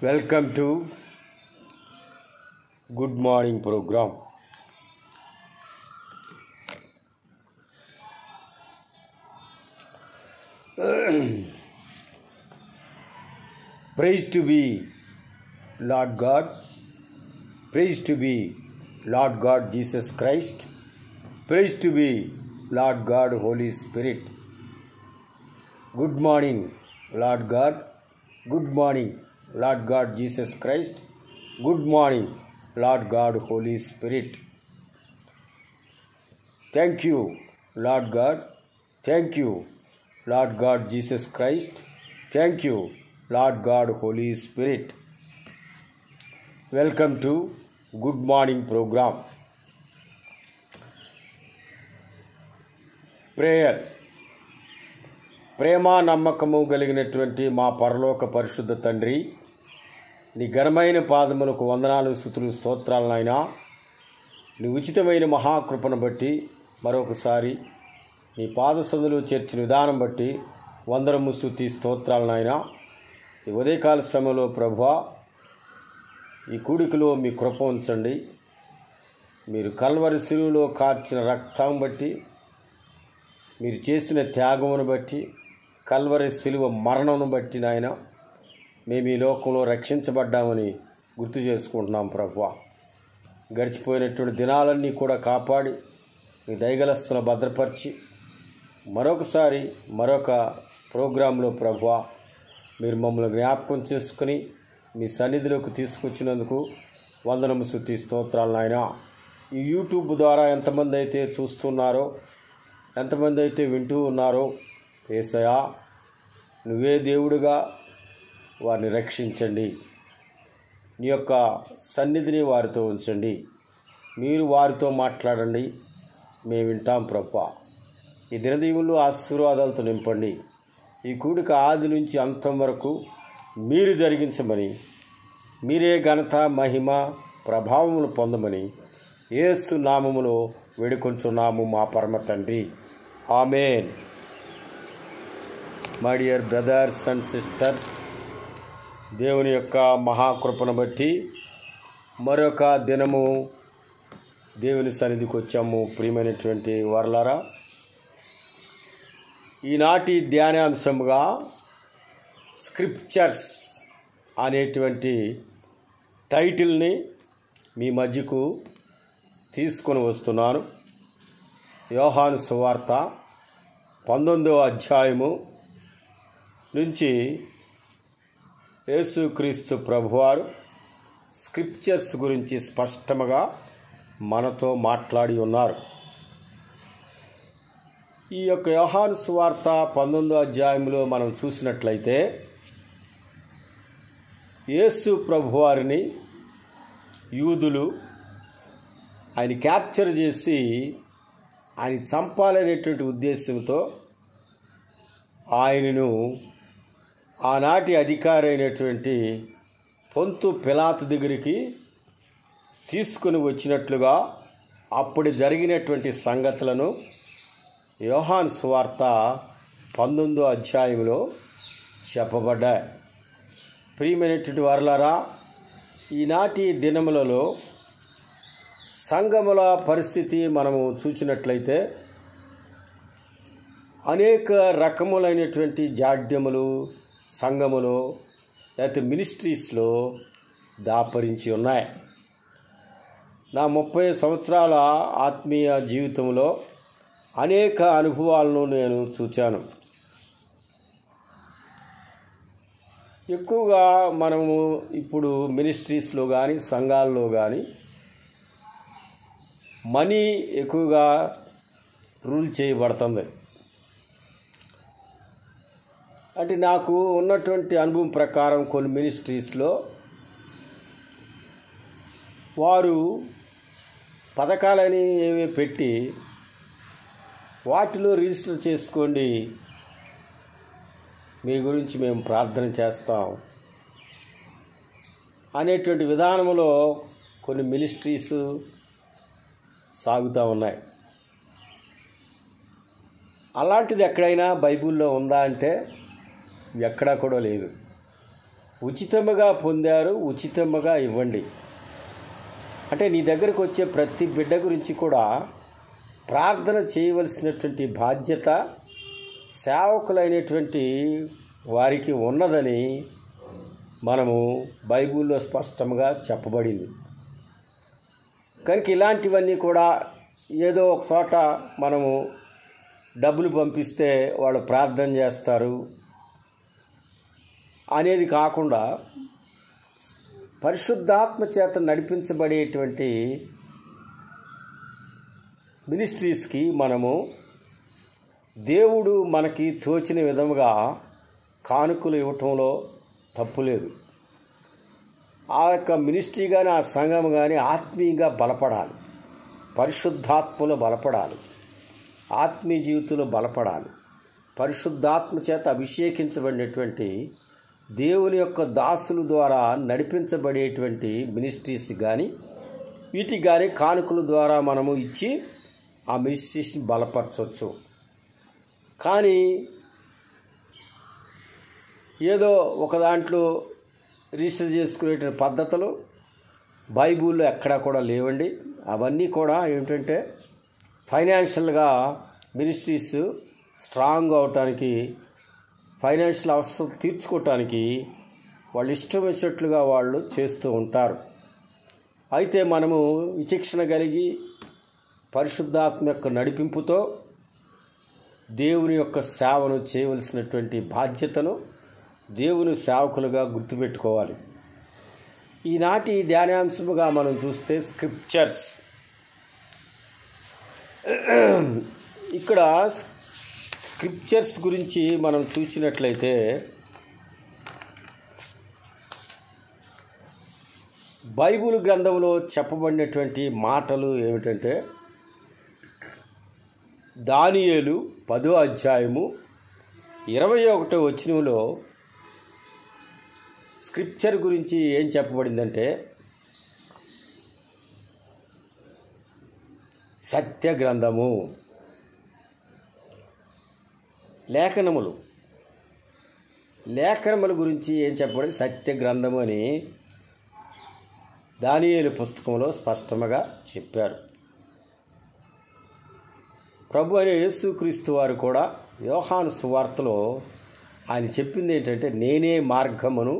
Welcome to Good Morning Program. Praise to be Lord God. Praise to be Lord God Jesus Christ. Praise to be Lord God Holy Spirit. Good morning, Lord God. Good morning, Lord God Jesus Christ. Good morning, Lord God Holy Spirit. Thank you, Lord God. Thank you, Lord God Jesus Christ. Thank you, Lord God Holy Spirit. Welcome to Good Morning Program. Prayer. ప్రేమ నమ్మకము కలిగినటువంటి మా పరలోక పరిశుద్ధ తండ్రి, నీ ఘనమైన పాదములకు వందనాలు, స్తుతులు, స్తోత్రాలు నాయనా. నీ ఉచితమైన మహాకృపను బట్టి మరొకసారి నీ పాద సందులో చేర్చిన విధానం బట్టి వందనము, స్తుతి, స్తోత్రాలు నాయనా. ఈ ఉదయకాల సమయంలో ప్రభువా, ఈ కూడికలో మీ కృప ఉంచండి. మీరు కల్వరి శిలువలో కార్చిన రక్తం బట్టి, మీరు చేసిన త్యాగమును బట్టి, కల్వరి శిలువ మరణమును బట్టి నాయన మేము ఈ లోకంలో రక్షించబడ్డామని గుర్తు చేసుకుంటున్నాం ప్రభువా. గడిచిపోయినటువంటి దినాలన్నీ కూడా కాపాడి మీ దయగలస్తున్న భద్రపరిచి మరొకసారి మరొక ప్రోగ్రాంలో ప్రభువా మీరు మమ్మల్ని జ్ఞాపకం చేసుకుని మీ సన్నిధిలోకి తీసుకొచ్చినందుకు వందనము, స్తుతి, స్తోత్రాలు నాయన. ఈ యూట్యూబ్ ద్వారా ఎంతమంది అయితే చూస్తున్నారో, ఎంతమంది అయితే వింటూ ఉన్నారో, యేసయ్యా నువ్వే దేవుడుగా వారిని రక్షించండి. నీ యొక్క సన్నిధిని వారితో ఉంచండి. మీరు వారితో మాట్లాడండి, మేము వింటాం ప్రభువా. ఈ దినదీవుల్లో ఆశీర్వాదాలతో నింపండి. ఈ కూడిక ఆది నుంచి అంతం వరకు మీరు జరిగించమని, మీరే ఘనత, మహిమ, ప్రభావములు పొందమని యేసు నామములో వేడుకొంచున్నాము మా పరమ తండ్రి. Amen. My dear brothers and sisters, దేవుని యొక్క మహాకృపను బట్టి మరొక దినము దేవుని సన్నిధికి వచ్చాము. ప్రియమైనటువంటి వారలారా, ఈనాటి ధ్యానాంశముగా స్క్రిప్చర్స్ అనేటువంటి టైటిల్ని మీ మధ్యకు తీసుకొని వస్తున్నాను. యోహాను సువార్త 19వ అధ్యాయము నుంచి యేసుక్రీస్తు ప్రభువారు స్క్రిప్చర్స్ గురించి స్పష్టంగా మనతో మాట్లాడి ఉన్నారు. ఈ యొక్క యోహాను సువార్త 19వ అధ్యాయంలో మనం చూసినట్లయితే యేసు ప్రభువారిని యూదులు ఆయన క్యాప్చర్ చేసి ఆయన చంపాలనేటువంటి ఉద్దేశంతో ఆయనను ఆనాటి అధికారి అయినటువంటి పొంతు పిలాతు దగ్గరికి తీసుకుని వచ్చినట్లుగా అప్పుడు జరిగినటువంటి సంగతులను యోహాను సువార్త 19వ అధ్యాయంలో చెప్పబడ్డాయి. ప్రియమైనటువంటి వారలారా, ఈనాటి దినములలో సంఘముల పరిస్థితి మనము చూసినట్లయితే అనేక రకములైనటువంటి జాడ్యములు సంఘములో లేకపోతే మినిస్ట్రీస్లో దాపరించి ఉన్నాయి. నా 30 సంవత్సరాల ఆత్మీయ జీవితంలో అనేక అనుభవాలను నేను చూశాను. ఎక్కువగా మనము ఇప్పుడు మినిస్ట్రీస్లో కానీ సంఘాల్లో కానీ మనీ ఎక్కువగా రూల్ చేయబడుతుంది. అంటే నాకు ఉన్నటువంటి అనుభవం ప్రకారం కొన్ని మినిస్ట్రీస్లో వారు పథకాలని ఏవి పెట్టి వాటిలో రిజిస్టర్ చేసుకోండి, మీ గురించి మేము ప్రార్థన చేస్తాం అనేటువంటి విధానంలో కొన్ని మినిస్ట్రీస్ సాగుతూ ఉన్నాయి. అలాంటిది ఎక్కడైనా బైబిల్లో ఉందా అంటే ఎక్కడా కూడా లేదు. ఉచితముగా పొందారు, ఉచితముగా ఇవ్వండి. అంటే నీ దగ్గరకు వచ్చే ప్రతి బిడ్డ గురించి కూడా ప్రార్థన చేయవలసినటువంటి బాధ్యత సేవకులైనటువంటి వారికి ఉన్నదని మనము బైబిల్లో స్పష్టంగా చెప్పబడింది. కనుక ఇలాంటివన్నీ కూడా ఏదో ఒక చోట మనము డబ్బులు పంపిస్తే వాళ్ళు ప్రార్థన చేస్తారు అనేది కాకుండా పరిశుద్ధాత్మ చేత నడిపించబడేటువంటి మినిస్ట్రీస్కి మనము దేవుడు మనకి తోచిన విధముగా కానుకలు ఇవ్వటంలో తప్పులేదు. ఆ యొక్క మినిస్ట్రీ కానీ ఆ సంఘం కానీ ఆత్మీయంగా బలపడాలి, పరిశుద్ధాత్మలో బలపడాలి, ఆత్మీయ జీవితంలో బలపడాలి. పరిశుద్ధాత్మ చేత అభిషేకించబడినటువంటి దేవుని యొక్క దాసుల ద్వారా నడిపించబడేటువంటి మినిస్ట్రీస్ కానీ వీటికి కానీ కానుకల ద్వారా మనము ఇచ్చి ఆ మినిస్ట్రీస్ని బలపరచవచ్చు. కానీ ఏదో ఒక దాంట్లో రిజిస్టర్ చేసుకునే పద్ధతులు బైబిల్లో ఎక్కడా కూడా లేవండి. అవన్నీ కూడా ఏమిటంటే ఫైనాన్షియల్గా మినిస్ట్రీస్ స్ట్రాంగ్ అవటానికి, ఫైనాన్షియల్ అవసరం తీర్చుకోవటానికి వాళ్ళు ఇష్టం వచ్చినట్లుగా వాళ్ళు చేస్తూ ఉంటారు. అయితే మనము విచక్షణ కలిగి పరిశుద్ధాత్మ యొక్క నడిపింపుతో దేవుని యొక్క సేవను చేయవలసినటువంటి బాధ్యతను దేవుని సేవకులుగా గుర్తుపెట్టుకోవాలి. ఈనాటి ధ్యానాంశముగా మనం చూస్తే స్క్రిప్చర్స్. ఇక్కడ స్క్రిప్చర్స్ గురించి మనం చూసినట్లయితే బైబిల్ గ్రంథంలో చెప్పబడినటువంటి మాటలు ఏమిటంటే దానియేలు 10వ అధ్యాయము 21వ వచనంలో స్క్రిప్చర్ గురించి ఏం చెప్పబడిందంటే సత్య గ్రంథము, లేఖనముల గురించి ఏం చెప్పబడింది? సత్య గ్రంథము అని దానియేలు పుస్తకంలో స్పష్టంగా చెప్పారు. ప్రభు అయిన యేసుక్రీస్తు వారు కూడా యోహాను సువార్తలో ఆయన చెప్పింది ఏంటంటే నేనే మార్గమును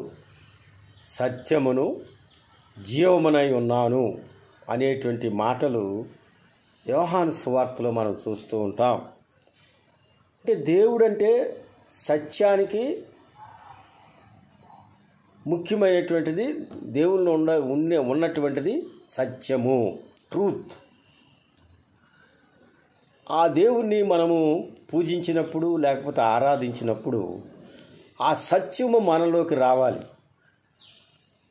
సత్యమును జీవమునై ఉన్నాను అనేటువంటి మాటలు యోహాను సువార్తలో మనం చూస్తూ ఉంటాం. అంటే దేవుడంటే సత్యానికి ముఖ్యమైనటువంటిది, దేవుళ్ళు ఉన్నటువంటిది సత్యము, ట్రూత్. ఆ దేవుణ్ణి మనము పూజించినప్పుడు లేకపోతే ఆరాధించినప్పుడు ఆ సత్యము మనలోకి రావాలి.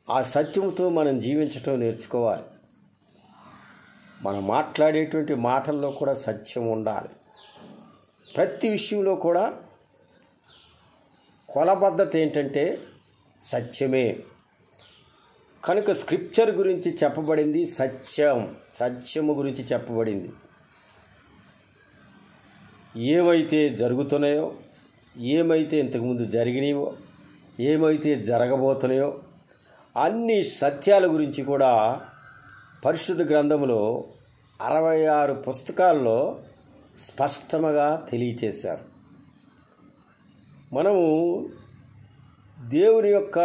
ఆ సత్యముతో మనం జీవించటం నేర్చుకోవాలి. మనం మాట్లాడేటువంటి మాటల్లో కూడా సత్యం ఉండాలి. ప్రతి విషయంలో కూడా కొలబద్ధత ఏంటంటే సత్యమే. కనుక స్క్రిప్చర్ గురించి చెప్పబడింది సత్యము గురించి చెప్పబడింది. ఏమైతే జరుగుతున్నాయో, ఏమైతే ఇంతకుముందు జరిగినాయో, ఏమైతే జరగబోతున్నాయో అన్ని సత్యాల గురించి కూడా పరిశుద్ధ గ్రంథంలో 66 పుస్తకాల్లో స్పష్టంగా తెలియచేశారు. మనము దేవుని యొక్క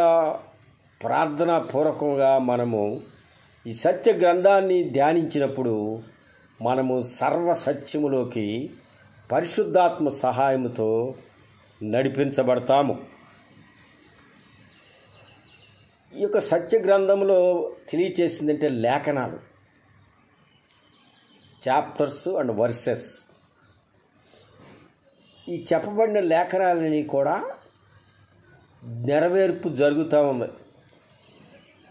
ప్రార్థనా పూర్వకంగా మనము ఈ సత్య గ్రంథాన్ని ధ్యానించినప్పుడు మనము సర్వసత్యములోకి పరిశుద్ధాత్మ సహాయముతో నడిపించబడతాము. ఈ యొక్క సత్య గ్రంథంలో తెలియచేసిందంటే లేఖనాలు, చాప్టర్స్ అండ్ వర్సెస్. ఈ చెప్పబడిన లేఖనాలని కూడా నెరవేర్పు జరుగుతూ ఉంది.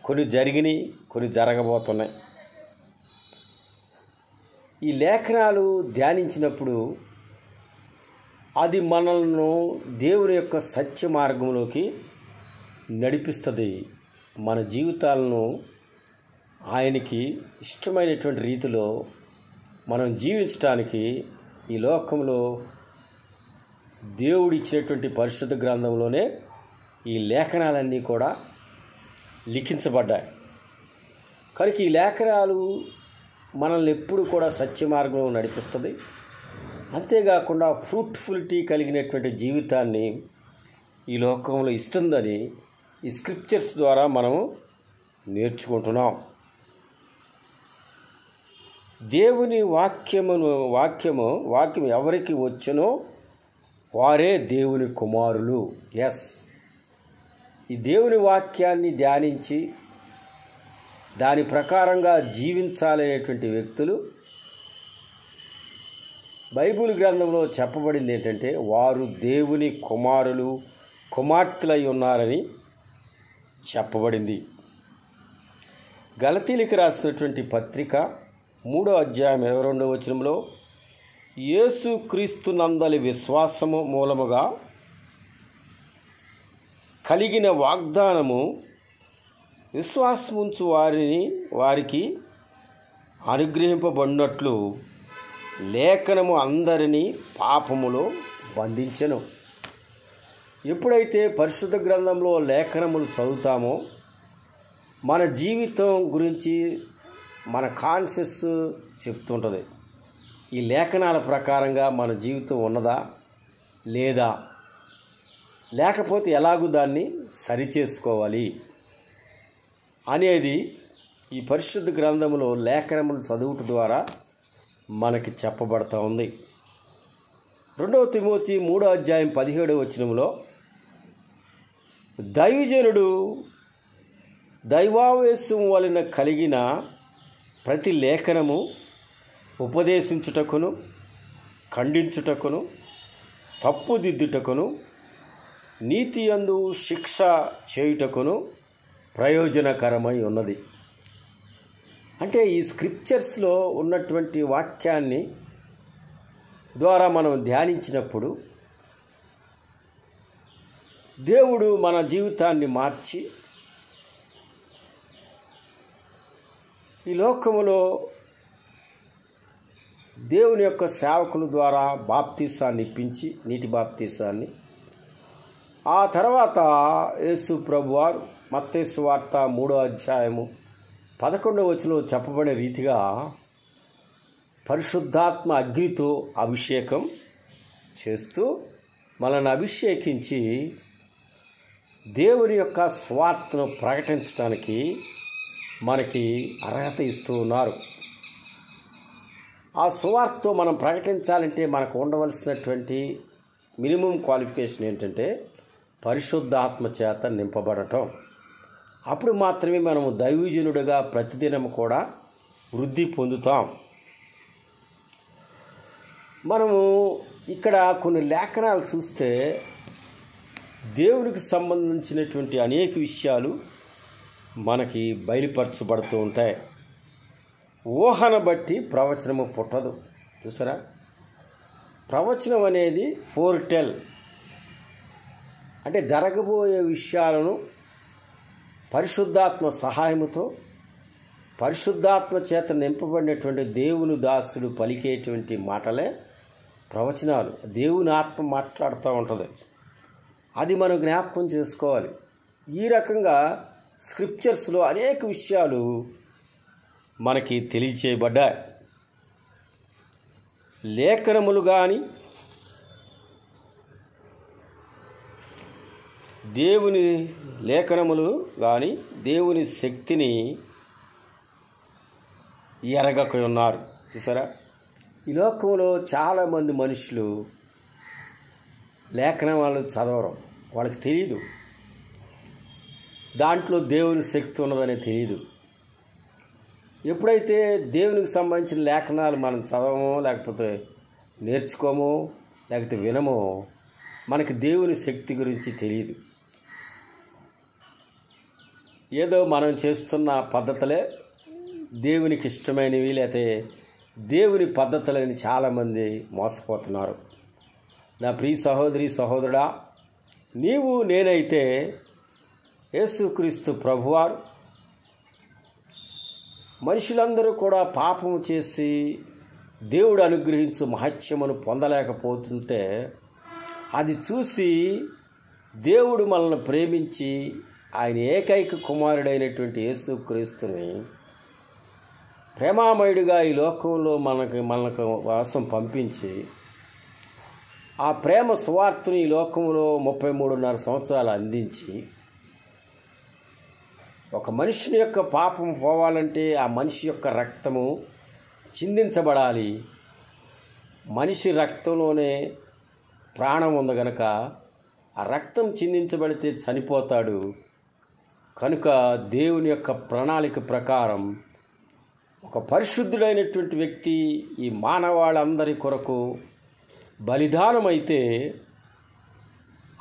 కొన్ని జరిగినాయి, కొన్ని జరగబోతున్నాయి. ఈ లేఖనాలు ధ్యానించినప్పుడు అది మనల్ని దేవుని యొక్క సత్య మార్గంలోకి నడిపిస్తుంది. మన జీవితాలను ఆయనకి ఇష్టమైనటువంటి రీతిలో మనం జీవించడానికి ఈ లోకంలో దేవుడు ఇచ్చినటువంటి పరిశుద్ధ గ్రంథంలోనే ఈ లేఖనాలన్నీ కూడా లిఖించబడ్డాయి. కనుక ఈ లేఖనాలు మనల్ని ఎప్పుడు కూడా సత్య మార్గంలో నడిపిస్తుంది. అంతేకాకుండా ఫ్రూట్ఫుల్టీ కలిగినటువంటి జీవితాన్ని ఈ లోకంలో ఇస్తుందని ఈ స్క్రిప్చర్స్ ద్వారా మనము నేర్చుకుంటున్నాం. దేవుని వాక్యం ఎవరికి వచ్చునో వారే దేవుని కుమారులు. ఎస్, ఈ దేవుని వాక్యాన్ని ధ్యానించి దాని ప్రకారంగా జీవించాలనేటువంటి వ్యక్తులు బైబిల్ గ్రంథంలో చెప్పబడింది ఏంటంటే వారు దేవుని కుమారులు కుమార్తెలై ఉన్నారని చెప్పబడింది. గలతీలకు రాసినటువంటి పత్రిక 3వ అధ్యాయం 22వ వచనంలో యేసు క్రీస్తు నందలి విశ్వాసము మూలముగా కలిగిన వాగ్దానము విశ్వాసముంచు వారికి అనుగ్రహింపబడినట్లు లేఖనము అందరినీ పాపములో బంధించెను. ఎప్పుడైతే పరిశుద్ధ గ్రంథంలో లేఖనములు చదువుతామో మన జీవితం గురించి మన కాన్షియస్ చెప్తుంటుంది. ఈ లేఖనాల ప్రకారంగా మన జీవితం ఉన్నదా లేదా, లేకపోతే ఎలాగూ దాన్ని సరిచేసుకోవాలి అనేది ఈ పరిశుద్ధ గ్రంథంలో లేఖనములు చదువుట ద్వారా మనకి చెప్పబడతా ఉంది. 2వ తిమోతి 3వ అధ్యాయం 17వ వచనంలో దైవజనుడు దైవావేశం వలన కలిగిన ప్రతి లేఖనము ఉపదేశించుటకును, ఖండించుటకును, తప్పుదిద్దుటకును, నీతి యందు శిక్ష చేయుటకును ప్రయోజనకరమై ఉన్నది. అంటే ఈ స్క్రిప్చర్స్లో ఉన్నటువంటి వాక్యాన్ని ద్వారా మనం ధ్యానించినప్పుడు దేవుడు మన జీవితాన్ని మార్చి ఈ లోకములో దేవుని యొక్క సేవకుల ద్వారా బాప్తీసాన్ని ఇప్పించి నీటి బాప్తీసాన్ని ఆ తర్వాత యేసు ప్రభువారు మత్తయి సువార్త 3వ అధ్యాయము 11వ వచనంలో చెప్పబడే రీతిగా పరిశుద్ధాత్మ అగ్నితో అభిషేకం చేస్తూ మనల్ని అభిషేకించి దేవుని యొక్క స్వార్థను ప్రకటించడానికి మనకి అర్హత ఇస్తూ ఉన్నారు. ఆ సువార్తతో మనం ప్రకటించాలంటే మనకు ఉండవలసినటువంటి మినిమం క్వాలిఫికేషన్ ఏంటంటే పరిశుద్ధాత్మ చేత నింపబడటం. అప్పుడు మాత్రమే మనము దైవజనుడిగా ప్రతిదినం కూడా వృద్ధి పొందుతాం. మనము ఇక్కడ కొన్ని లేఖనాలు చూస్తే దేవునికి సంబంధించినటువంటి అనేక విషయాలు మనకి బయలుపరచబడుతూ ఉంటాయి. ఊహను బట్టి ప్రవచనము పుట్టదు. చూసారా, ప్రవచనం అనేది ఫోర్టెల్ అంటే జరగబోయే విషయాలను పరిశుద్ధాత్మ సహాయముతో పరిశుద్ధాత్మ చేత నింపబడినటువంటి దేవుని దాసుడు పలికేటువంటి మాటలే ప్రవచనాలు. దేవుని ఆత్మ మాట్లాడుతూ ఉంటుంది. అది మనం జ్ఞాపకం చేసుకోవాలి. ఈ రకంగా స్క్రిప్చర్స్లో అనేక విషయాలు మనకి తెలియచేయబడ్డాయి. లేఖనములు కానీ దేవుని శక్తిని ఎరగక ఉన్నారు. చూసారా, ఈ లోకంలో చాలామంది మనుషులు లేఖనాలు చదవరు. వాళ్ళకి తెలియదు దాంట్లో దేవుని శక్తి ఉన్నదని తెలియదు. ఎప్పుడైతే దేవునికి సంబంధించిన లేఖనాలు మనం చదవమో లేకపోతే నేర్చుకోమో లేకపోతే వినమో మనకి దేవుని శక్తి గురించి తెలియదు. ఏదో మనం చేస్తున్న పద్ధతులే దేవునికి ఇష్టమైనవి లేకపోతే దేవుని పద్ధతులని చాలామంది మోసపోతున్నారు. నా ప్రియ సహోదరి సహోదరుడా, నీవు నేనైతే యేసుక్రీస్తు ప్రభువారు మనుషులందరూ కూడా పాపము చేసి దేవుడు అనుగ్రహించు మహత్యమును పొందలేకపోతుంటే అది చూసి దేవుడు మనల్ని ప్రేమించి ఆయన ఏకైక కుమారుడైనటువంటి యేసుక్రీస్తుని ప్రేమామయుడిగా ఈ లోకంలో మనకు వాసం పంపించి ఆ ప్రేమ సువార్తను ఈ లోకంలో 33.5 సంవత్సరాలు అందించి ఒక మనిషిని యొక్క పాపం పోవాలంటే ఆ మనిషి యొక్క రక్తము చిందించబడాలి. మనిషి రక్తంలోనే ప్రాణం ఉంది గనక ఆ రక్తం చిందించబడితే చనిపోతాడు. కనుక దేవుని యొక్క ప్రణాళిక ప్రకారం ఒక పరిశుద్ధుడైనటువంటి వ్యక్తి ఈ మానవాళ్ళందరి కొరకు బలిదానమైతే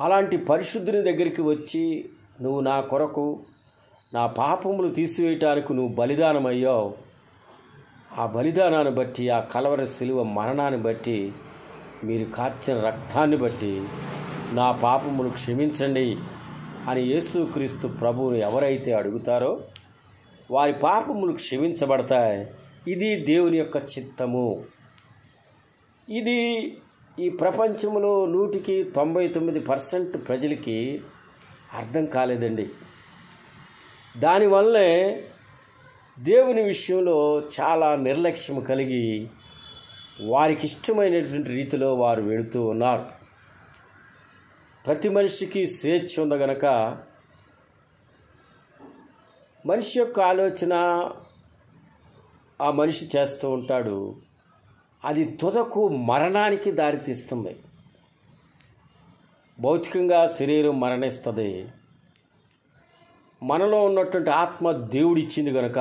అలాంటి పరిశుద్ధుని దగ్గరికి వచ్చి నువ్వు నా కొరకు నా పాపములు తీసివేయటానికి నువ్వు బలిదానం అయ్యావు, ఆ బలిదానాన్ని బట్టి ఆ కలవరి శిలువ మరణాన్ని బట్టి మీరు కార్చిన రక్తాన్ని బట్టి నా పాపములు క్షమించండి అని యేసుక్రీస్తు ప్రభువును ఎవరైతే అడుగుతారో వారి పాపములు క్షమించబడతాయి. ఇది దేవుని యొక్క చిత్తము. ఇది ఈ ప్రపంచంలో 99% ప్రజలకి అర్థం కాలేదండి. దానివల్లే దేవుని విషయంలో చాలా నిర్లక్ష్యం కలిగి వారికి ఇష్టమైనటువంటి రీతిలో వారు వెళుతూ ఉన్నారు. ప్రతి మనిషికి స్వేచ్ఛ ఉంది గనక మనిషి యొక్క ఆలోచన ఆ మనిషి చేస్తూ ఉంటాడు. అది తుదకు మరణానికి దారితీస్తుంది. భౌతికంగా శరీరం మరణిస్తుంది. మనలో ఉన్నటువంటి ఆత్మ దేవుడిచ్చింది కనుక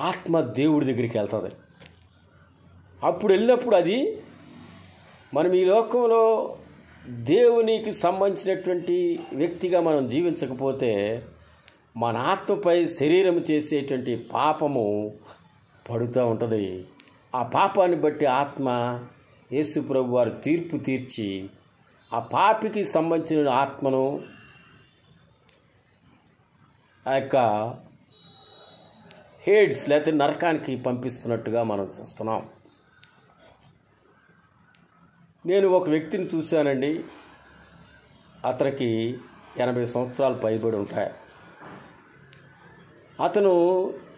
ఆత్మ దేవుడి దగ్గరికి వెళ్తుంది. అప్పుడు వెళ్ళినప్పుడు అది మనం ఈ లోకంలో దేవునికి సంబంధించినటువంటి వ్యక్తిగా మనం జీవించకపోతే మన ఆత్మపై శరీరం చేసేటువంటి పాపము పడుతూ ఉంటుంది. ఆ పాపాన్ని బట్టి ఆత్మ యేసు ప్రభు వారు తీర్పు తీర్చి ఆ పాపికి సంబంధించిన ఆత్మను ఆ యొక్క హేడ్స్ లేకపోతే నరకానికి పంపిస్తున్నట్టుగా మనం చూస్తున్నాం. నేను ఒక వ్యక్తిని చూశానండి. అతనికి 80 సంవత్సరాలు పైబడి ఉంటాయి. అతను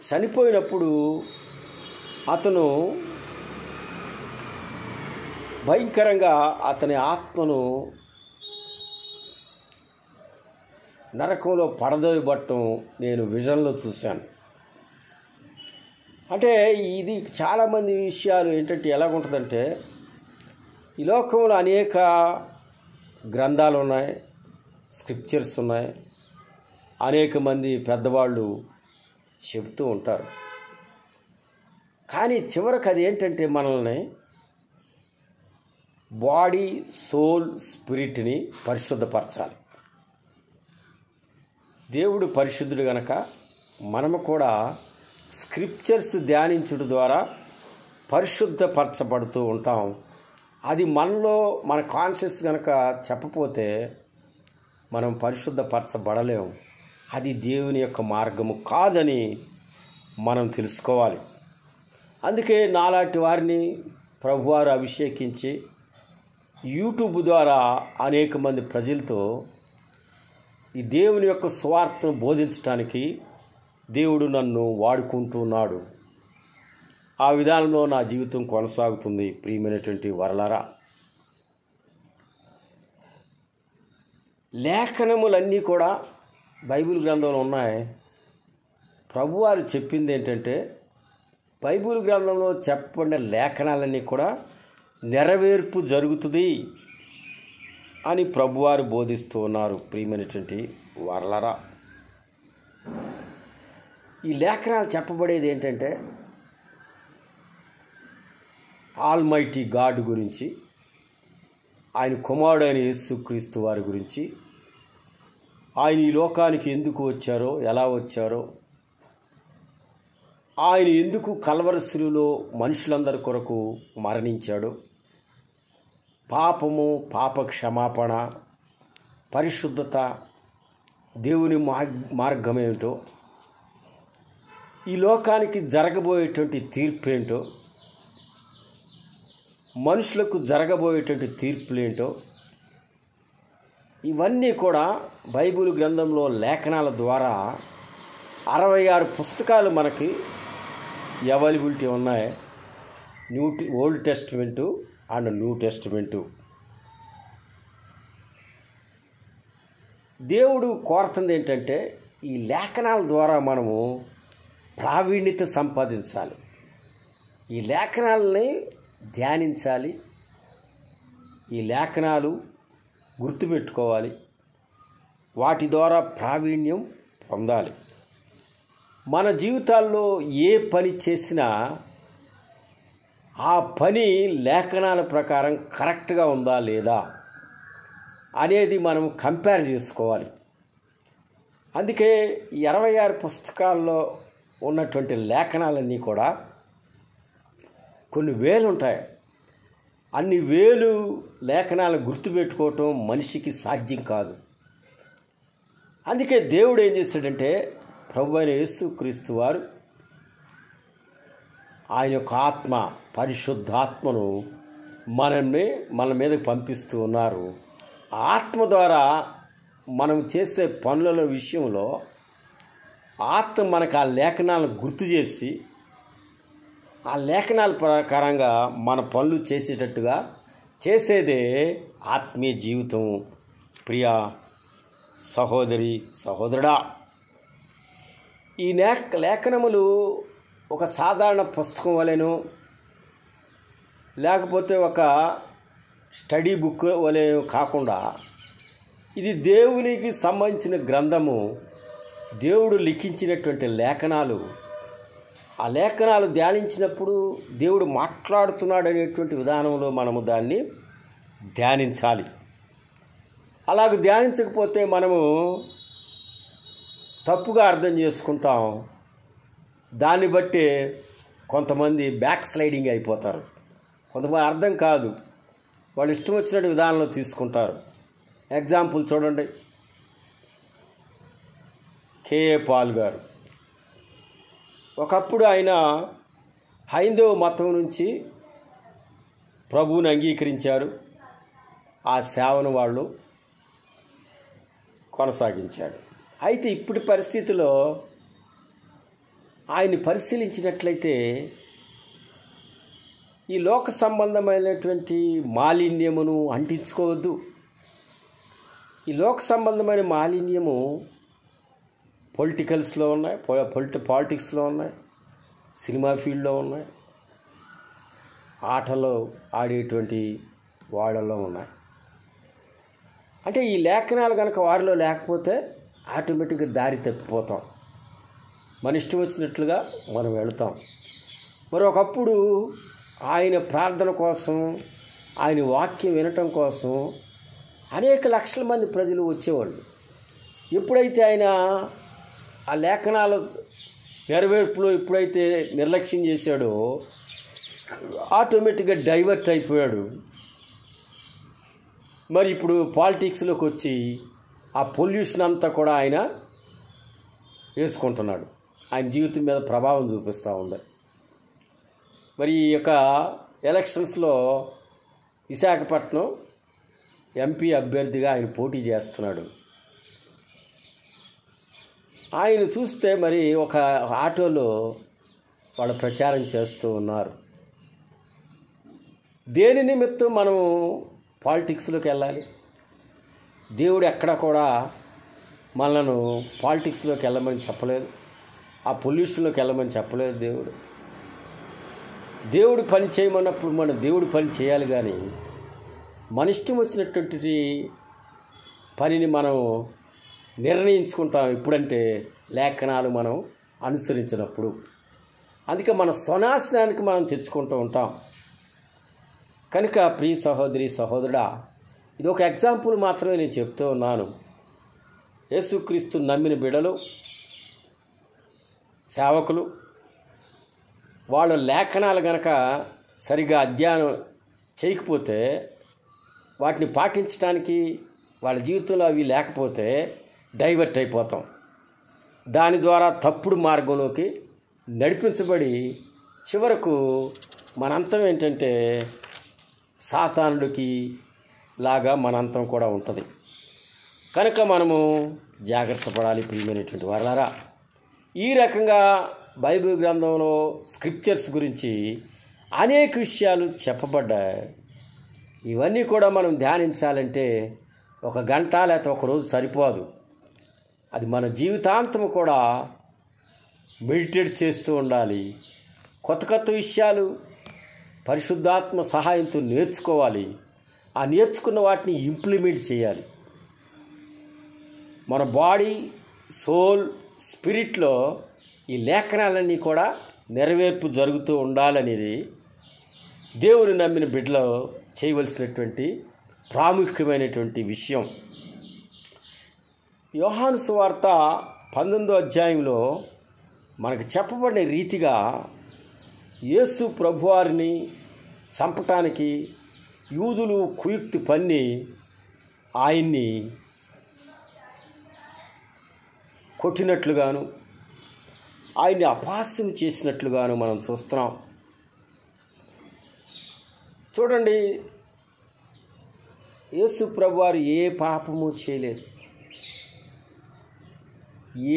చనిపోయినప్పుడు అతను భయంకరంగా అతని ఆత్మను నరకంలో పడదోయబట్టం నేను విజన్లో చూశాను. అంటే ఇది చాలామంది విషయాలు ఏంటంటే ఎలాగుంటుందంటే ఈ లోకంలో అనేక గ్రంథాలు ఉన్నాయి, స్క్రిప్చర్స్ ఉన్నాయి, అనేక మంది పెద్దవాళ్ళు చెబుతూ ఉంటారు. కానీ చివరికి అది ఏంటంటే మనల్ని బాడీ, సోల్, స్పిరిట్ని పరిశుద్ధపరచాలి. దేవుడు పరిశుద్ధుడు గనక మనము కూడా స్క్రిప్చర్స్ ధ్యానించుట ద్వారా పరిశుద్ధపరచబడుతూ ఉంటాం. అది మనలో మన కాన్షియస్ కనుక చెప్పపోతే మనం పరిశుద్ధపరచబడలేము. అది దేవుని యొక్క మార్గము కాదని మనం తెలుసుకోవాలి. అందుకే నాలాంటి వారిని ప్రభువారు అభిషేకించి యూట్యూబ్ ద్వారా అనేక మంది ప్రజలతో ఈ దేవుని యొక్క స్వార్థను బోధించడానికి దేవుడు నన్ను వాడుకుంటున్నాడు. ఆ విధానంలో నా జీవితం కొనసాగుతుంది. ప్రియమైనటువంటి వరలారా, లేఖనములన్నీ కూడా బైబిల్ గ్రంథంలో ఉన్నాయి. ప్రభువారు చెప్పింది ఏంటంటే బైబిల్ గ్రంథంలో చెప్పబడిన లేఖనాలన్నీ కూడా నెరవేర్పు జరుగుతుంది అని ప్రభువారు బోధిస్తూ ఉన్నారు. ప్రియమైనటువంటి వరలారా, ఈ లేఖనాలు చెప్పబడేది ఏంటంటే ఆల్మైటీ గాడ్ గురించి, ఆయన కుమారుడైన యేసుక్రీస్తు వారి గురించి, ఆయన ఈ లోకానికి ఎందుకు వచ్చారో, ఎలా వచ్చారో, ఆయన ఎందుకు కల్వరి శిలువలో మనుషులందరి కొరకు మరణించాడు, పాపము, పాప క్షమాపణ, పరిశుద్ధత, దేవుని మార్గం ఏమిటో, ఈ లోకానికి జరగబోయేటువంటి తీర్పు ఏంటో, మనుషులకు జరగబోయేటువంటి తీర్పులేంటో, ఇవన్నీ కూడా బైబిల్ గ్రంథంలో లేఖనాల ద్వారా 66 పుస్తకాలు మనకి అవైలబిలిటీ ఉన్నాయి. Old Testament and New Testament. దేవుడు కోరుతుంది ఏంటంటే ఈ లేఖనాల ద్వారా మనము ప్రావీణ్యత సంపాదించాలి, ఈ లేఖనాలని ధ్యానించాలి, ఈ లేఖనాలు గుర్తుపెట్టుకోవాలి, వాటి ద్వారా ప్రావీణ్యం పొందాలి. మన జీవితాల్లో ఏ పని చేసినా ఆ పని లేఖనాల ప్రకారం కరెక్ట్గా ఉందా లేదా అనేది మనం కంపేర్ చేసుకోవాలి. అందుకే 26 పుస్తకాల్లో ఉన్నటువంటి లేఖనాలన్నీ కూడా కొన్ని వేలు ఉంటాయి. అన్ని వేలు లేఖనాలు గుర్తుపెట్టుకోవటం మనిషికి సాధ్యం కాదు. అందుకే దేవుడు ఏం చేశాడంటే ప్రభువైన యేసుక్రీస్తు వారు ఆయన యొక్క ఆత్మ, పరిశుద్ధాత్మను మన మీద పంపిస్తూ ఉన్నారు. ఆత్మ ద్వారా మనం చేసే పనుల విషయంలో ఆత్మ మనకు ఆ లేఖనాలను గుర్తు చేసి ఆ లేఖనాల ప్రకారంగా మన పనులు చేసేటట్టుగా చేసేదే ఆత్మీయ జీవితం. ప్రియ సహోదరి సహోదరుడా, ఈ లేఖనములు ఒక సాధారణ పుస్తకం వలెను లేకపోతే ఒక స్టడీ బుక్ వలె కాకుండా ఇది దేవునికి సంబంధించిన గ్రంథము, దేవుడు లిఖించినటువంటి లేఖనాలు. ఆ లేఖనాలు ధ్యానించినప్పుడు దేవుడు మాట్లాడుతున్నాడు అనేటువంటి విధానంలో మనము దాన్ని ధ్యానించాలి. అలాగ ధ్యానించకపోతే మనము తప్పుగా అర్థం చేసుకుంటాం. దాన్ని బట్టి కొంతమంది బ్యాక్ స్లైడింగ్ అయిపోతారు. కొంతమంది అర్థం కాదు, వాళ్ళు ఇష్టం వచ్చినట్టు విధానంలో తీసుకుంటారు. ఎగ్జాంపుల్ చూడండి, కేఏ పాల్ గారు. ఒకప్పుడు ఆయన హైందవ మతం నుంచి ప్రభువుని అంగీకరించారు. ఆ సేవను వాళ్ళు కొనసాగించాడు. అయితే ఇప్పటి పరిస్థితిలో ఆయన్ని పరిశీలించినట్లయితే ఈ లోక సంబంధమైనటువంటి మాలిన్యమును అంటించుకోవద్దు. ఈ లోక సంబంధమైన మాలిన్యము పొలిటికల్స్లో ఉన్నాయి, పాలిటిక్స్లో ఉన్నాయి, సినిమా ఫీల్డ్లో ఉన్నాయి, ఆటలో ఆడేటువంటి వాళ్ళలో ఉన్నాయి. అంటే ఈ లేఖనాలు కనుక వారిలో లేకపోతే ఆటోమేటిక్గా దారి తప్పిపోతాం, మన ఇష్టం వచ్చినట్లుగా మనం వెళతాం. మరి ఒకప్పుడు ఆయన ప్రార్థన కోసం, ఆయన వాక్యం వినటం కోసం అనేక లక్షల మంది ప్రజలు వచ్చేవాళ్ళు. ఎప్పుడైతే ఆయన ఆ లేఖనాల నెరవేర్పులో ఎప్పుడైతే నిర్లక్ష్యం చేశాడో ఆటోమేటిక్గా డైవర్ట్ అయిపోయాడు. మరి ఇప్పుడు పాలిటిక్స్లోకి వచ్చి ఆ పొల్యూషన్ అంతా కూడా ఆయన వేసుకుంటున్నాడు. ఆయన జీవితం మీద ప్రభావం చూపిస్తూ ఉంది. మరి ఈ యొక్క ఎలక్షన్స్లో విశాఖపట్నం ఎంపీ అభ్యర్థిగా ఆయన పోటీ చేస్తున్నాడు. ఆయన చూస్తే మరి ఒక ఆటోలో వాళ్ళు ప్రచారం చేస్తూ ఉన్నారు. దేని నిమిత్తం మనం పాలిటిక్స్లోకి వెళ్ళాలి? దేవుడు ఎక్కడ కూడా మనలను పాలిటిక్స్లోకి వెళ్ళమని చెప్పలేదు, ఆ పొల్యూషన్లోకి వెళ్ళమని చెప్పలేదు. దేవుడు పని చేయమన్నప్పుడు మనం దేవుడు పని చేయాలి. కానీ మన ఇష్టం వచ్చినటువంటి పనిని మనం నిర్ణయించుకుంటాం ఎప్పుడంటే లేఖనాలు మనం అనుసరించినప్పుడు. అందుకే మన స్వనాశనానికి మనం తెచ్చుకుంటూ ఉంటాం. కనుక ప్రియ సహోదరి సహోదరుడా, ఇది ఒక ఎగ్జాంపుల్ మాత్రమే నేను చెప్తూ ఉన్నాను. యేసుక్రీస్తు నమ్మిన బిడ్డలు, సేవకులు, వాళ్ళ లేఖనాలు గనక సరిగా అధ్యయనం చేయకపోతే, వాటిని పాటించడానికి వాళ్ళ జీవితంలో అవి లేకపోతే డైవర్ట్ అయిపోతాం. దాని ద్వారా తప్పుడు మార్గంలోకి నడిపించబడి చివరకు మనంతం ఏంటంటే సాతానుడికి లాగా మనంతం కూడా ఉంటుంది. కనుక మనము జాగ్రత్త పడాలి ప్రియమైనటువంటి వారలారా. ఈ రకంగా బైబిల్ గ్రంథంలో స్క్రిప్చర్స్ గురించి అనేక విషయాలు చెప్పబడ్డాయి. ఇవన్నీ కూడా మనం ధ్యానించాలంటే 1 గంట లేకపోతే 1 రోజు సరిపోదు. అది మన జీవితాంతం కూడా మెడిటేట్ చేస్తూ ఉండాలి. కొత్త కొత్త విషయాలు పరిశుద్ధాత్మ సహాయంతో నేర్చుకోవాలి. ఆ నేర్చుకున్న వాటిని ఇంప్లిమెంట్ చేయాలి. మన బాడీ, సోల్, స్పిరిట్లో ఈ లేఖనాలన్నీ కూడా నెరవేర్పు జరుగుతూ ఉండాలనేది దేవుని నమ్మిన బిడ్డలో చేయవలసినటువంటి ప్రాముఖ్యమైనటువంటి విషయం. యోహాను సువార్త 19వ అధ్యాయంలో మనకు చెప్పబడిన రీతిగా యేసు ప్రభువారిని చంపటానికి యూదులు కుయుక్తి పన్ని ఆయన్ని కొట్టినట్లుగాను ఆయన్ని అపహాస్యం చేసినట్లుగాను మనం చూస్తున్నాం. చూడండి, యేసు ప్రభువారు ఏ పాపము చేయలేదు,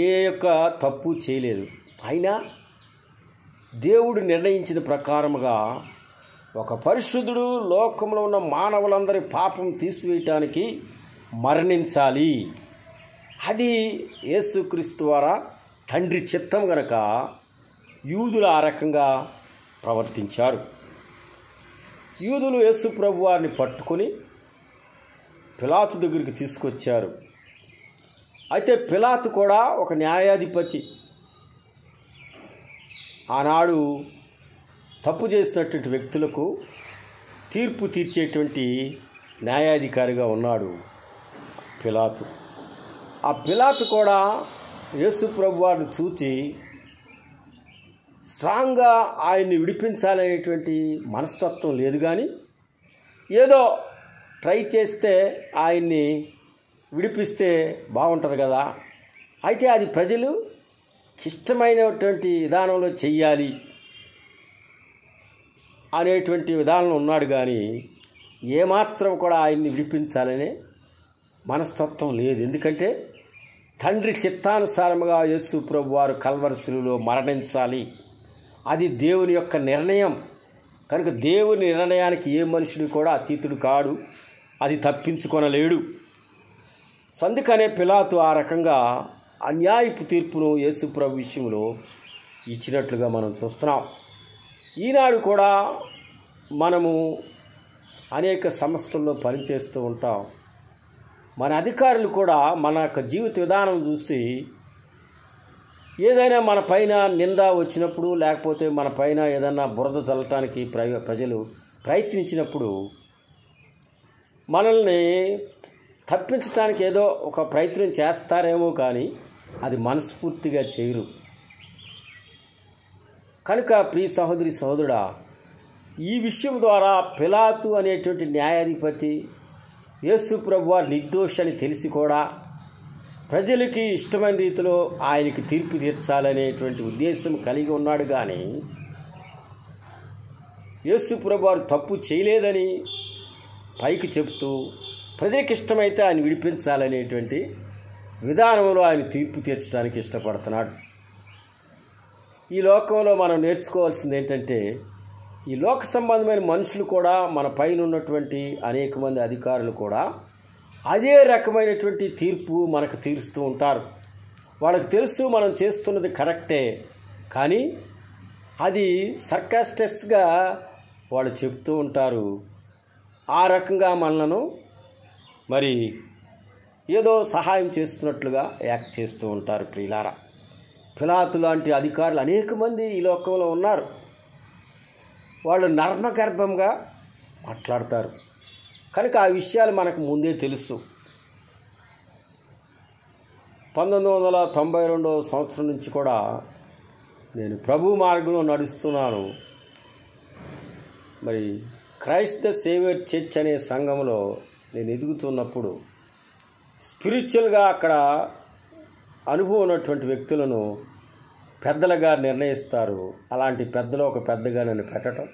ఏ యొక్క తప్పు చేయలేదు. అయినా దేవుడు నిర్ణయించిన ప్రకారముగా ఒక పరిశుద్ధుడు లోకంలో ఉన్న మానవులందరి పాపం తీసివేయటానికి మరణించాలి. అది యేసుక్రీస్తు ద్వారా తండ్రి చిత్తం గనక యూదులు ఆ రకంగా ప్రవర్తించారు. యూదులు యేసు ప్రభు వారిని పట్టుకొని పిలాతు దగ్గరికి తీసుకొచ్చారు. అయితే పిలాతు కూడా ఒక న్యాయాధిపతి. ఆనాడు తప్పు చేసినటువంటి వ్యక్తులకు తీర్పు తీర్చేటువంటి న్యాయాధికారిగా ఉన్నాడు పిలాతు. ఆ పిలాతు కూడా యేసు ప్రభు వారిని చూచి స్ట్రాంగ్గా ఆయన్ని విడిపించాలనేటువంటి మనస్తత్వం లేదు. కానీ ఏదో ట్రై చేస్తే ఆయన్ని విడిపిస్తే బాగుంటుంది కదా, అయితే అది ప్రజలు ఇష్టమైనటువంటి విధానంలో చెయ్యాలి అనేటువంటి విధానంలో ఉన్నాడు. కానీ ఏమాత్రం కూడా ఆయన్ని విడిపించాలనే మనస్తత్వం లేదు. ఎందుకంటే తండ్రి చిత్తానుసారముగా యేసు ప్రభు వారు కల్వరి శిలువలో మరణించాలి, అది దేవుని యొక్క నిర్ణయం. కనుక దేవుని నిర్ణయానికి ఏ మనుషుడు కూడా అతీతుడు కాడు, అది తప్పించుకొనలేడు. అందుకనే పిలాతు ఆ రకంగా అన్యాయపు తీర్పును యేసు ప్రభు విషయంలో ఇచ్చినట్లుగా మనం చూస్తున్నాం. ఈనాడు కూడా మనము అనేక సంస్థల్లో పనిచేస్తూ ఉంటాం. మన అధికారులు కూడా మన యొక్క జీవిత విధానం చూసి ఏదైనా మన పైన నింద వచ్చినప్పుడు, లేకపోతే మన పైన ఏదైనా బురద చల్లటానికి ప్రజలు ప్రయత్నించినప్పుడు మనల్ని తప్పించడానికి ఏదో ఒక ప్రయత్నం చేస్తారేమో, కానీ అది మనస్ఫూర్తిగా చేయరు. కనుక ప్రియ సహోదరి సహోదరుడా, ఈ విషయం ద్వారా పిలాతు అనేటువంటి న్యాయాధిపతి యేసు ప్రభువారు నిర్దోషి అని తెలిసి కూడా ప్రజలకి ఇష్టమైన రీతిలో ఆయనకి తీర్పు తీర్చాలనేటువంటి ఉద్దేశం కలిగి ఉన్నాడు. కానీ యేసు ప్రభువారు తప్పు చేయలేదని పైకి చెప్తూ ప్రజలకు ఇష్టమైతే ఆయన విడిపించాలనేటువంటి విధానంలో ఆయన తీర్పు తీర్చడానికి ఇష్టపడుతున్నాడు. ఈ లోకంలో మనం నేర్చుకోవాల్సింది ఏంటంటే, ఈ లోక సంబంధమైన మనుషులు కూడా మన పైన ఉన్నటువంటి అనేక మంది అధికారులు కూడా అదే రకమైనటువంటి తీర్పు మనకు తీరుస్తూ ఉంటారు. వాళ్ళకి తెలుసు మనం చేస్తున్నది కరెక్టే, కానీ అది సర్కాస్టిక్గా వాళ్ళు చెప్తూ ఉంటారు. ఆ రకంగా మనలను మరి ఏదో సహాయం చేస్తున్నట్లుగా యాక్ట్ చేస్తూ ఉంటారు. ప్రియులారా, పిలాతు లాంటి అధికారులు అనేక మంది ఈ లోకంలో ఉన్నారు. వాళ్ళు నర్మగర్భంగా మాట్లాడతారు. కనుక ఆ విషయాలు మనకు ముందే తెలుసు. 1992వ సంవత్సరం నుంచి కూడా నేను ప్రభు మార్గంలో నడుస్తున్నాను. మరి క్రైస్ట్ ద సేవియర్ చర్చ్ అనే సంఘంలో నేను ఎదుగుతున్నప్పుడు స్పిరిచువల్గా అక్కడ అనుభవం ఉన్నటువంటి వ్యక్తులను పెద్దలుగా నిర్ణయిస్తారు. అలాంటి పెద్దలో ఒక పెద్దగా నన్ను పెట్టడం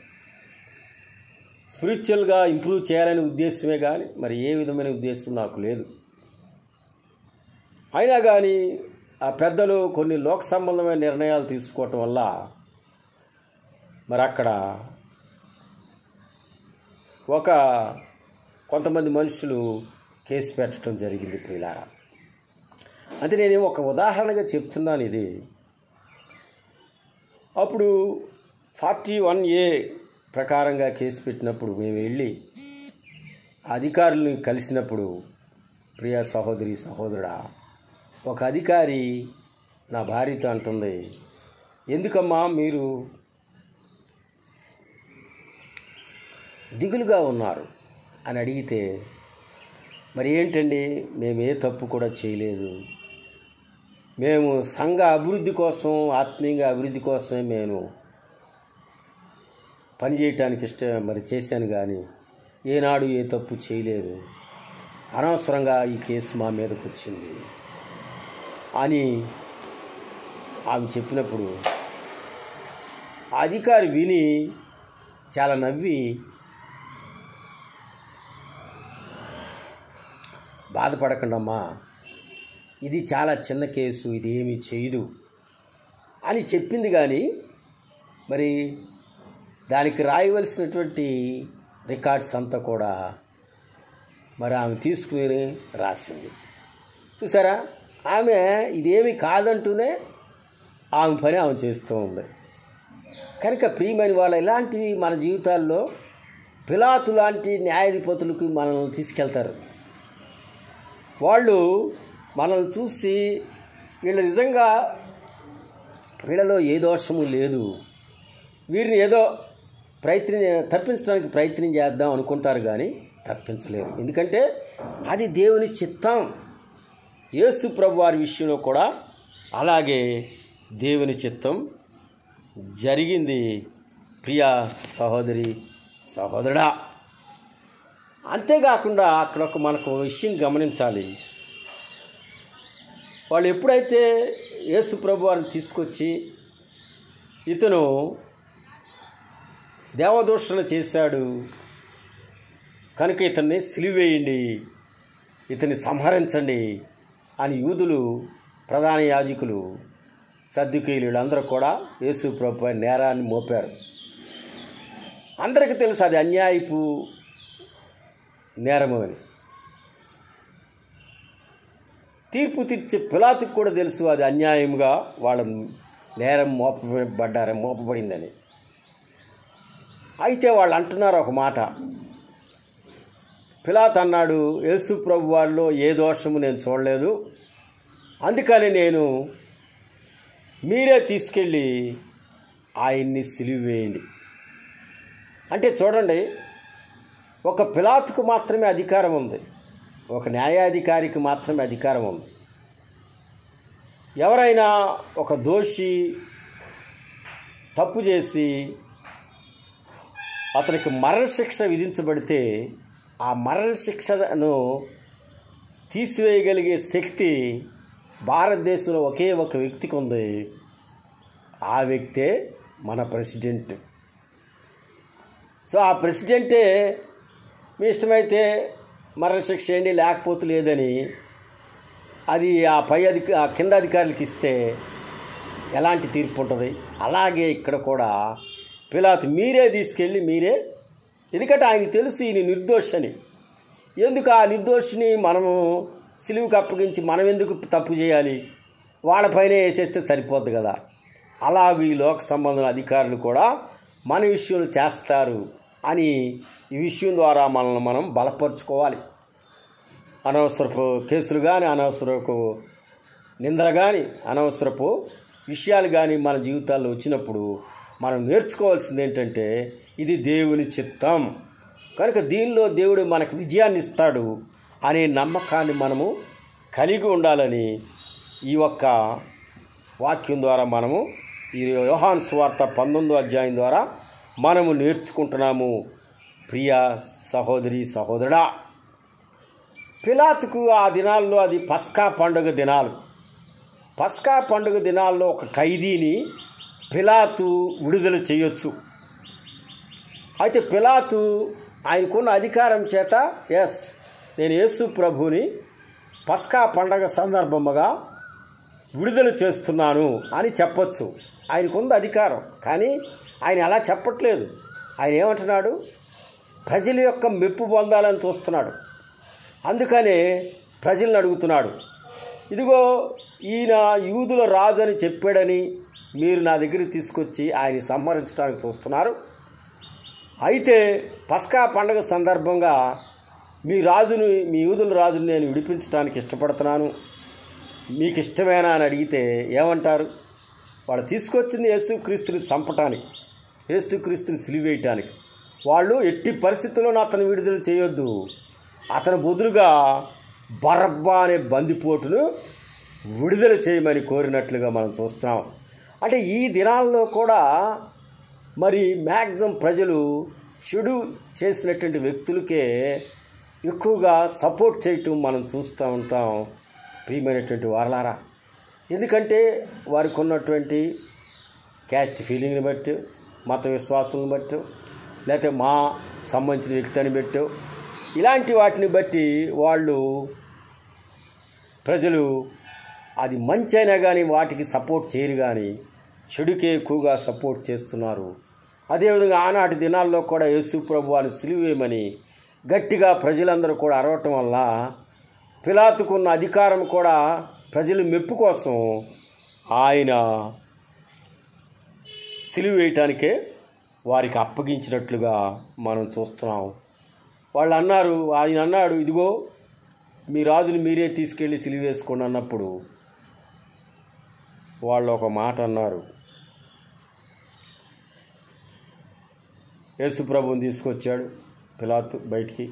స్పిరిచువల్గా ఇంప్రూవ్ చేయాలనే ఉద్దేశమే కానీ మరి ఏ విధమైన ఉద్దేశం నాకు లేదు. అయినా కానీ ఆ పెద్దలు కొన్ని లోక సంబంధమైన నిర్ణయాలు తీసుకోవటం వల్ల మరి అక్కడ కొంతమంది మనుషులు కేసు పెట్టడం జరిగింది ప్రియులారా. అంటే నేను ఒక ఉదాహరణగా చెప్తున్నాను ఇది. అప్పుడు 41A ప్రకారంగా కేసు పెట్టినప్పుడు మేము వెళ్ళి అధికారులను కలిసినప్పుడు, ప్రియ సహోదరి సహోదరుడా, ఒక అధికారి నా భార్యతో అంటుంది, ఎందుకమ్మా మీరు దిగులుగా ఉన్నారు అని అడిగితే, మరి ఏంటండి, మేము ఏ తప్పు కూడా చేయలేదు, మేము సంఘ అభివృద్ధి కోసం, ఆత్మీయంగా అభివృద్ధి కోసమే నేను పనిచేయటానికి మరి చేశాను, కానీ ఏనాడు ఏ తప్పు చేయలేదు, అనవసరంగా ఈ కేసు మా మీదకి వచ్చింది అని ఆమె చెప్పినప్పుడు అధికారి విని చాలా నవ్వి, బాధపడకండమ్మా, ఇది చాలా చిన్న కేసు, ఇది ఏమీ చేయదు అని చెప్పింది. కానీ మరి దానికి రాయవలసినటువంటి రికార్డ్స్ అంతా కూడా మరి ఆమె తీసుకుని రాసింది. చూసారా, ఆమె ఇదేమీ కాదంటూనే ఆమె పని ఆమె చేస్తూ ఉంది. కనుక ప్రియమైన వాళ్ళ, ఇలాంటివి మన జీవితాల్లో పిలాతు లాంటి న్యాయాధిపతులకు మనల్ని తీసుకెళ్తారు. వాళ్ళు మనల్ని చూసి వీళ్ళలో ఏ దోషము లేదు, వీరిని ఏదో తప్పించడానికి ప్రయత్నం చేద్దాం అనుకుంటారు, కానీ తప్పించలేరు. ఎందుకంటే అది దేవుని చిత్తం. యేసు ప్రభు వారి విషయంలో కూడా అలాగే దేవుని చిత్తం జరిగింది. ప్రియ సహోదరి సహోదరుడా, అంతేకాకుండా అక్కడ మనకు విషయం గమనించాలి. వాళ్ళు ఎప్పుడైతే యేసు ప్రభు వారిని తీసుకొచ్చి ఇతను దేవదూషణ చేశాడు కనుక ఇతన్ని సిలువేయండి, ఇతన్ని సంహరించండి అని యూదులు, ప్రధాన యాజకులు, సద్దుకీయులు వీళ్ళందరూ కూడా యేసు ప్రభుపై నేరాన్ని మోపారు. అందరికీ తెలుసు అది అన్యాయపు నేరము అని. తీర్పు తీర్చే పిలాతుకు కూడా తెలుసు అది అన్యాయంగా వాళ్ళ నేరం మోపబడిందని. అయితే వాళ్ళు అంటున్నారు ఒక మాట. పిలాతు అన్నాడు, యేసు ప్రభు వారిలో ఏ దోషము నేను చూడలేదు, అందుకని నేను మీరే తీసుకెళ్ళి ఆయన్ని సిలువేయండి. అంటే చూడండి, ఒక పిలాతుకు మాత్రమే అధికారం ఉంది, ఒక న్యాయాధికారికి మాత్రమే అధికారం ఉంది. ఎవరైనా ఒక దోషి తప్పు చేసి అతనికి మరణశిక్ష విధించబడితే ఆ మరణశిక్షను తీసివేయగలిగే శక్తి భారతదేశంలో ఒకే ఒక వ్యక్తికి ఉంది. ఆ వ్యక్తే మన ప్రెసిడెంట్. సో ఆ ప్రెసిడెంటే మీ ఇష్టమైతే మరణశిక్ష చేయండి, లేకపోతే లేదని అది ఆ కింద అధికారులకు ఇస్తే ఎలాంటి తీర్పు ఉంటుంది. అలాగే ఇక్కడ కూడా పిలాతు మీరే తీసుకెళ్ళి ఎందుకంటే ఆయనకు తెలుసు ఈయన నిర్దోషి అని. ఎందుకు ఆ నిర్దోషిని మనము సిలువుకు అప్పగించి మనం ఎందుకు తప్పు చేయాలి, వాళ్ళపైనే వేసేస్తే సరిపోద్ది కదా. అలాగే ఈ లోక సంబంధం అధికారులు కూడా మన విషయంలో చేస్తారు అని ఈ విషయం ద్వారా మనల్ని మనం బలపరుచుకోవాలి. అనవసరపు కేసులు కానీ, అనవసరపు నిందలు కానీ, అనవసరపు విషయాలు కానీ మన జీవితాల్లో వచ్చినప్పుడు మనం నేర్చుకోవాల్సింది ఏంటంటే ఇది దేవుని చిత్తం కనుక దీనిలో దేవుడు మనకు విజయాన్ని ఇస్తాడు అనే నమ్మకాన్ని మనము కలిగి ఉండాలని ఈ ఒక్క వాక్యం ద్వారా మనము ఈ యోహాను సువార్త 19వ అధ్యాయం ద్వారా మనము నేర్చుకుంటున్నాము. ప్రియ సహోదరి సహోదరుడా, పిలాతుకు ఆ దినాల్లో అది పస్కా పండుగ దినాలు. పస్కా పండుగ దినాల్లో ఒక ఖైదీని పిలాతు విడుదల చేయొచ్చు. అయితే పిలాతు ఆయనకున్న అధికారం చేత నేను యేసు ప్రభుని పస్కా పండగ సందర్భముగా విడుదల చేస్తున్నాను అని చెప్పొచ్చు. ఆయనకుంది అధికారం. కానీ ఆయన అలా చెప్పట్లేదు. ఆయన ఏమంటున్నాడు? ప్రజల యొక్క మెప్పు పొందాలని చూస్తున్నాడు. అందుకనే ప్రజలను అడుగుతున్నాడు, ఇదిగో ఈయన యూదుల రాజు అని చెప్పాడని మీరు నా దగ్గరికి తీసుకొచ్చి ఆయన సంహరించడానికి చూస్తున్నారు. అయితే పస్కా పండగ సందర్భంగా మీ యూదుల రాజుని నేను విడిపించడానికి ఇష్టపడుతున్నాను, మీకు ఇష్టమేనా అని అడిగితే ఏమంటారు? వాళ్ళు తీసుకొచ్చింది యేసుక్రీస్తుని చంపటానికి, యేసుక్రీస్తుని సిలువేయటానికి. వాళ్ళు ఎట్టి పరిస్థితుల్లోనూ అతను విడుదల చేయొద్దు, అతని బదులుగా బరబ్బా అనే బందిపోటును విడుదల చేయమని కోరినట్లుగా మనం చూస్తున్నాం. అంటే ఈ దినాల్లో కూడా మరి మ్యాక్సిమం ప్రజలు చెడు చేసినటువంటి వ్యక్తులకే ఎక్కువగా సపోర్ట్ చేయటం మనం చూస్తూ ఉంటాం ప్రియమైనటువంటి వారలారా. ఎందుకంటే వారికి ఉన్నటువంటి క్యాస్ట్ ఫీలింగ్ని బట్టి, మత విశ్వాసాలను బట్టి, లేకపోతే మా సంబంధించిన వ్యక్తిని బట్టి, ఇలాంటి వాటిని బట్టి ప్రజలు అది మంచి అయినా కానీ వాటికి సపోర్ట్ చేయరు, కానీ చెడుకే ఎక్కువగా సపోర్ట్ చేస్తున్నారు. అదేవిధంగా ఆనాటి దినాల్లో కూడా యేసు ప్రభువుని సిలువేయమని గట్టిగా ప్రజలందరూ కూడా అరవటం వల్ల పిలాతుకున్న అధికారం కూడా ప్రజల మెప్పు కోసం ఆయన సిలువ వేయటానికే వారికి అప్పగించినట్లుగా మనం చూస్తున్నాం. ఆయన అన్నాడు, ఇదిగో మీ రాజుని మీరే తీసుకెళ్ళి సిలువ వేసుకోండి అన్నప్పుడు వాళ్ళు ఒక మాట అన్నారు. యేసు ప్రభువుని తీసుకొచ్చాడు పిలాతు, బయటికి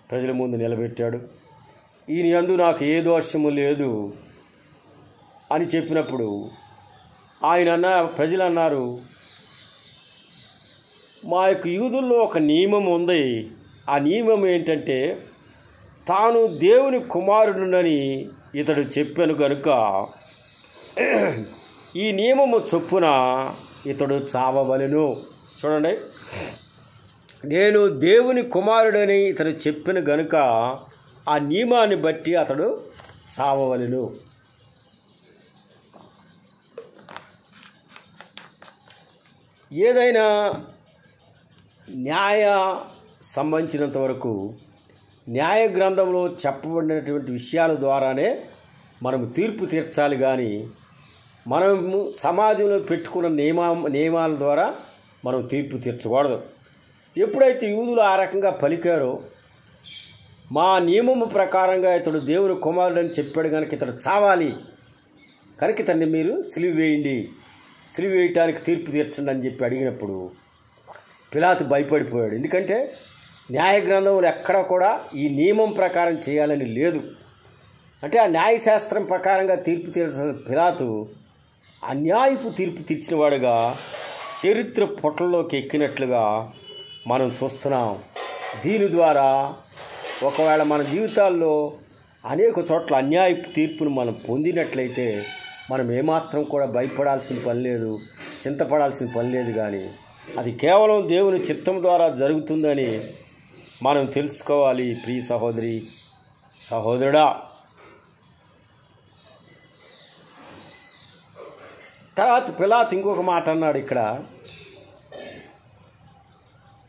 ప్రజల ముందు నిలబెట్టాడు. ఈయన యందు నాకు ఏ దోషము లేదు అని చెప్పినప్పుడు ప్రజలు అన్నారు, మా యొక్క యూదుల్లో ఒక నియమం ఉంది. ఆ నియమం ఏంటంటే, తాను దేవుని కుమారుడునని ఇతడు చెప్పాను కనుక ఈ నియమము చొప్పున ఇతడు చావవలెను. చూడండి, నేను దేవుని కుమారుడని ఇతడు చెప్పిన గనుక ఆ నియమాన్ని బట్టి అతడు చావవలెను. ఏదైనా న్యాయ సంబంధించినంత వరకు న్యాయ గ్రంథంలో చెప్పబడినటువంటి విషయాల ద్వారానే మనము తీర్పు తీర్చాలి, కానీ మనము సమాజంలో పెట్టుకున్న నియమాల ద్వారా మనం తీర్పు తీర్చకూడదు. ఎప్పుడైతే యూదులు ఆ రకంగా పలికారో, మా నియమము ప్రకారంగా ఇతడు దేవుని కుమారుడని చెప్పాడు కనుక ఇతడు చావాలి, కనుక ఇతన్ని మీరు సిలువ వేయండి, సిలువ వేయటానికి తీర్పు తీర్చండి అని చెప్పి అడిగినప్పుడు పిలాతు భయపడిపోయాడు. ఎందుకంటే న్యాయ గ్రంథంలో ఎక్కడ కూడా ఈ నియమం ప్రకారం చేయాలని లేదు. అంటే ఆ న్యాయశాస్త్రం ప్రకారంగా తీర్పు తీర్చిన పిలాతు అన్యాయపు తీర్పు తీర్చిన వాడుగా చరిత్ర పొట్టల్లోకి ఎక్కినట్లుగా మనం చూస్తున్నాం. దీని ద్వారా ఒకవేళ మన జీవితాల్లో అనేక చోట్ల అన్యాయపు తీర్పును మనం పొందినట్లయితే మనం ఏమాత్రం కూడా భయపడాల్సిన పని లేదు, చింతపడాల్సిన పని లేదు, కానీ అది కేవలం దేవుని చిత్తం ద్వారా జరుగుతుందని మనం తెలుసుకోవాలి. ప్రియ సహోదరి సహోదరుడా, తర్వాత పిలాతు ఇంకొక మాట అన్నాడు. ఇక్కడ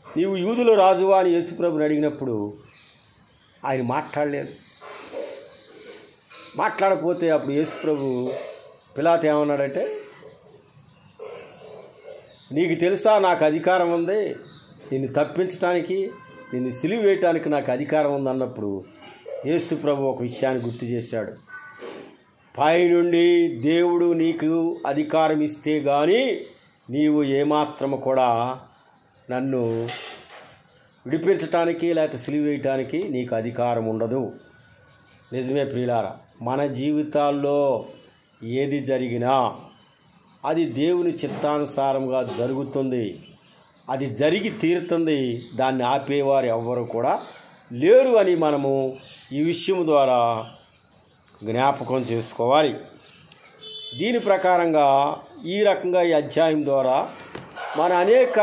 నీవు యూదుల రాజువా అని యేసుప్రభుని అడిగినప్పుడు ఆయన మాట్లాడలేదు. మాట్లాడకపోతే అప్పుడు యేసుప్రభు పిలాతు ఏమన్నాడంటే, నీకు తెలుసా నాకు అధికారం ఉంది, నిన్ను తప్పించడానికి, నిన్ను సిలువ వేయటానికి నాకు అధికారం ఉంది అన్నప్పుడు యేసుప్రభు ఒక విషయాన్ని గుర్తు చేశాడు. పైనుండి దేవుడు నీకు అధికారం ఇస్తే కానీ నీవు ఏమాత్రము కూడా నన్ను విడిపించటానికి లేకపోతే సిలువ వేయటానికి నీకు అధికారం ఉండదు. నిజమే ప్రియులారా, మన జీవితాల్లో ఏది జరిగినా అది దేవుని చిత్తానుసారంగా జరుగుతుంది, అది జరిగి తీరుతుంది. దాన్ని ఆపేవారు ఎవ్వరు కూడా లేరు అని మనము ఈ విషయం ద్వారా జ్ఞాపకం చేసుకోవాలి. దీని ప్రకారంగా ఈ రకంగా ఈ అధ్యాయం ద్వారా మన అనేక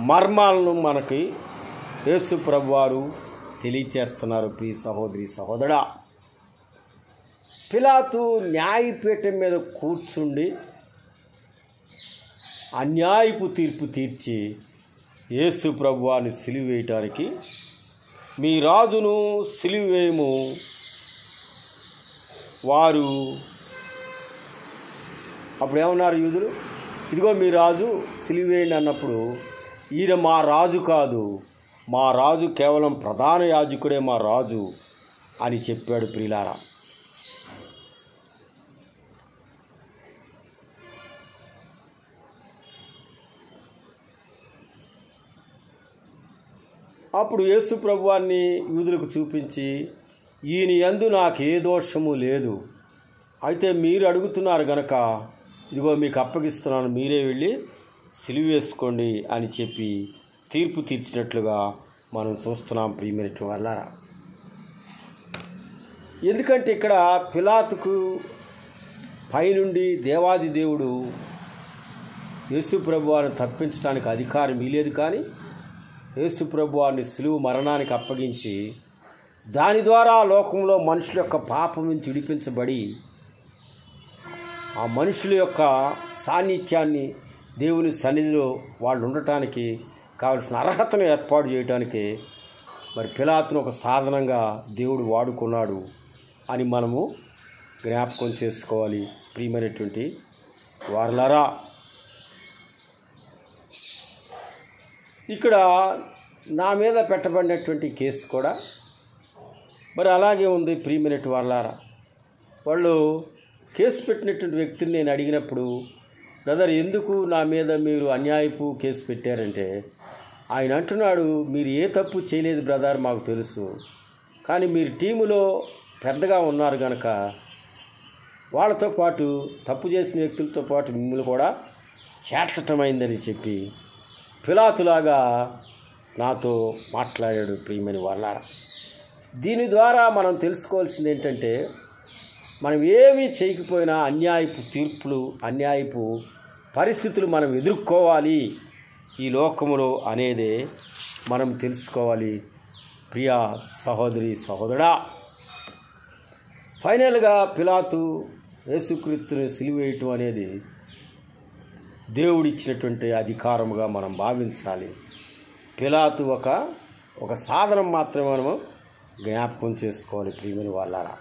మర్మాలను మనకి యేసు ప్రభువారు తెలియచేస్తున్నారు ప్రియ సహోదరి సహోదరా. పిలాతు న్యాయపీఠం మీద కూర్చుండి అన్యాయపు తీర్పు తీర్చి యేసు ప్రభువాన్ని సిలువ వేయటానికి, మీ రాజును సిలువ వేయము, వారు అప్పుడు ఏమన్నారు యూదులు, ఇదిగో మీ రాజు సిలువ వేయండి అన్నప్పుడు, ఈయన మా రాజు కాదు, మా రాజు కేవలం ప్రధాన యాజకుడే మా రాజు అని చెప్పాడు ప్రియులారా. అప్పుడు యేసు ప్రభువాన్ని యూదులకు చూపించి, ఈయన యందు నాకు ఏ దోషము లేదు, అయితే మీరు అడుగుతున్నారు గనక ఇదిగో మీకు అప్పగిస్తున్నాను, మీరే వెళ్ళి సిలువ వేసుకోండి అని చెప్పి తీర్పు తీర్చినట్లుగా మనం చూస్తున్నాం ప్రియమైనటువంటి వాళ్ళారా. ఎందుకంటే ఇక్కడ పిలాతుకు పైనుండి దేవాది దేవుడు యేసు ప్రభువాన్ని తప్పించడానికి అధికారం ఇలేదు, కానీ యేసు ప్రభువాన్ని సిలువ మరణానికి అప్పగించి దాని ద్వారా లోకంలో మనుషుల యొక్క పాపం నుంచి విడిపించబడి ఆ మనుషుల యొక్క సాన్నిధ్యాన్ని దేవుని సన్నిధిలో వాళ్ళు ఉండటానికి కావలసిన అర్హతను ఏర్పాటు చేయడానికి మరి పిలాతును ఒక సాధనంగా దేవుడు వాడుకున్నాడు అని మనము జ్ఞాపకం చేసుకోవాలి ప్రియమైనటువంటి వారలారా. ఇక్కడ నా మీద పెట్టబడినటువంటి కేసు కూడా మరి అలాగే ఉంది ప్రియమైనటువంటి వారలారా. వాళ్ళు కేసు పెట్టినటువంటి వ్యక్తిని నేను అడిగినప్పుడు, బ్రదర్ ఎందుకు నా మీద మీరు అన్యాయపు కేసు పెట్టారంటే, ఆయన అంటున్నాడు, మీరు ఏ తప్పు చేయలేదు బ్రదర్, మాకు తెలుసు, కానీ మీరు టీములో పెద్దగా ఉన్నారు కనుక వాళ్ళతో పాటు తప్పు చేసిన వ్యక్తులతో పాటు మిమ్మల్ని కూడా చేర్చటమైందని చెప్పి పిలాతులాగా నాతో మాట్లాడాడు ప్రియమైన వాళ్ళారా. దీని ద్వారా మనం తెలుసుకోవాల్సింది ఏంటంటే, మనం ఏమీ చేయకపోయినా అన్యాయపు తీర్పులు, అన్యాయపు పరిస్థితులు మనం ఎదుర్కోవాలి ఈ లోకములో అనేదే మనం తెలుసుకోవాలి ప్రియ సహోదరి సహోదరా. ఫైనల్గా పిలాతు యేసుక్రీస్తుని సిలువ వేయటం అనేది దేవుడిచ్చినటువంటి అధికారముగా మనం భావించాలి. పిలాతు ఒక సాధనం మాత్రమే మనము జ్ఞాపకం చేసుకోవాలి ప్రియమైన వాళ్ళారా.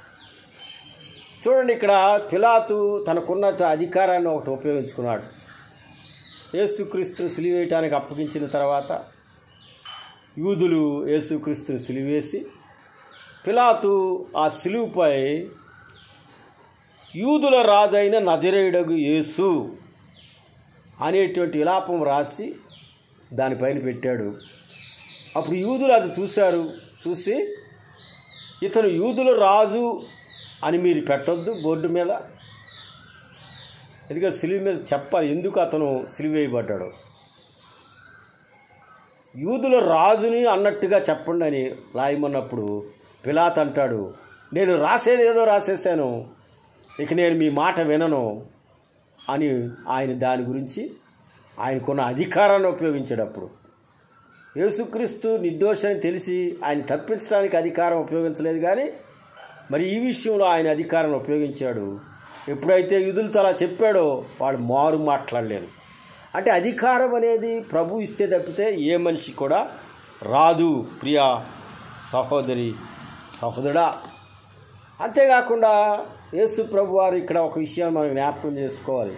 చూడండి, ఇక్కడ పిలాతు తనకున్న అధికారాన్ని ఒకటి ఉపయోగించుకున్నాడు. యేసుక్రీస్తుని సిలువ వేయటానికి అప్పగించిన తర్వాత యూదులు యేసుక్రీస్తుని సిలువ వేసి పిలాతు ఆ సిలువపై యూదుల రాజైన నజరేయుడగు యేసు అనేటువంటి విలాపం రాసి దానిపైన పెట్టాడు. అప్పుడు యూదులు అది చూశారు. చూసి ఇతను యూదుల రాజు అని మీరు పెట్టొద్దు బోర్డు మీద, ఎందుకంటే సిలువ మీద చెప్పాలి ఎందుకు అతను సిలువ వేయబడ్డాడు. యూదుల రాజుని అన్నట్టుగా చెప్పండి అని రాయమన్నప్పుడు పిలాతు అంటాడు, నేను రాసేదేదో రాసేసాను, ఇక నేను మీ మాట వినను అని ఆయన దాని గురించి ఆయనకున్న అధికారాన్ని ఉపయోగించేటప్పుడు, యేసుక్రీస్తు నిర్దోషని తెలిసి ఆయన తప్పించడానికి అధికారం ఉపయోగించలేదు, కానీ మరి ఈ విషయంలో ఆయన అధికారాన్ని ఉపయోగించాడు. ఎప్పుడైతే యూదులతో అలా చెప్పాడో వాడు మారు మాట్లాడలేను. అంటే అధికారం అనేది ప్రభు ఇస్తే తప్పితే ఏ మనిషి కూడా రాదు ప్రియా సహోదరి సహోదరుడా. అంతేకాకుండా యేసు ప్రభు వారు ఇక్కడ ఒక విషయాన్ని మనం జ్ఞాపకం చేసుకోవాలి.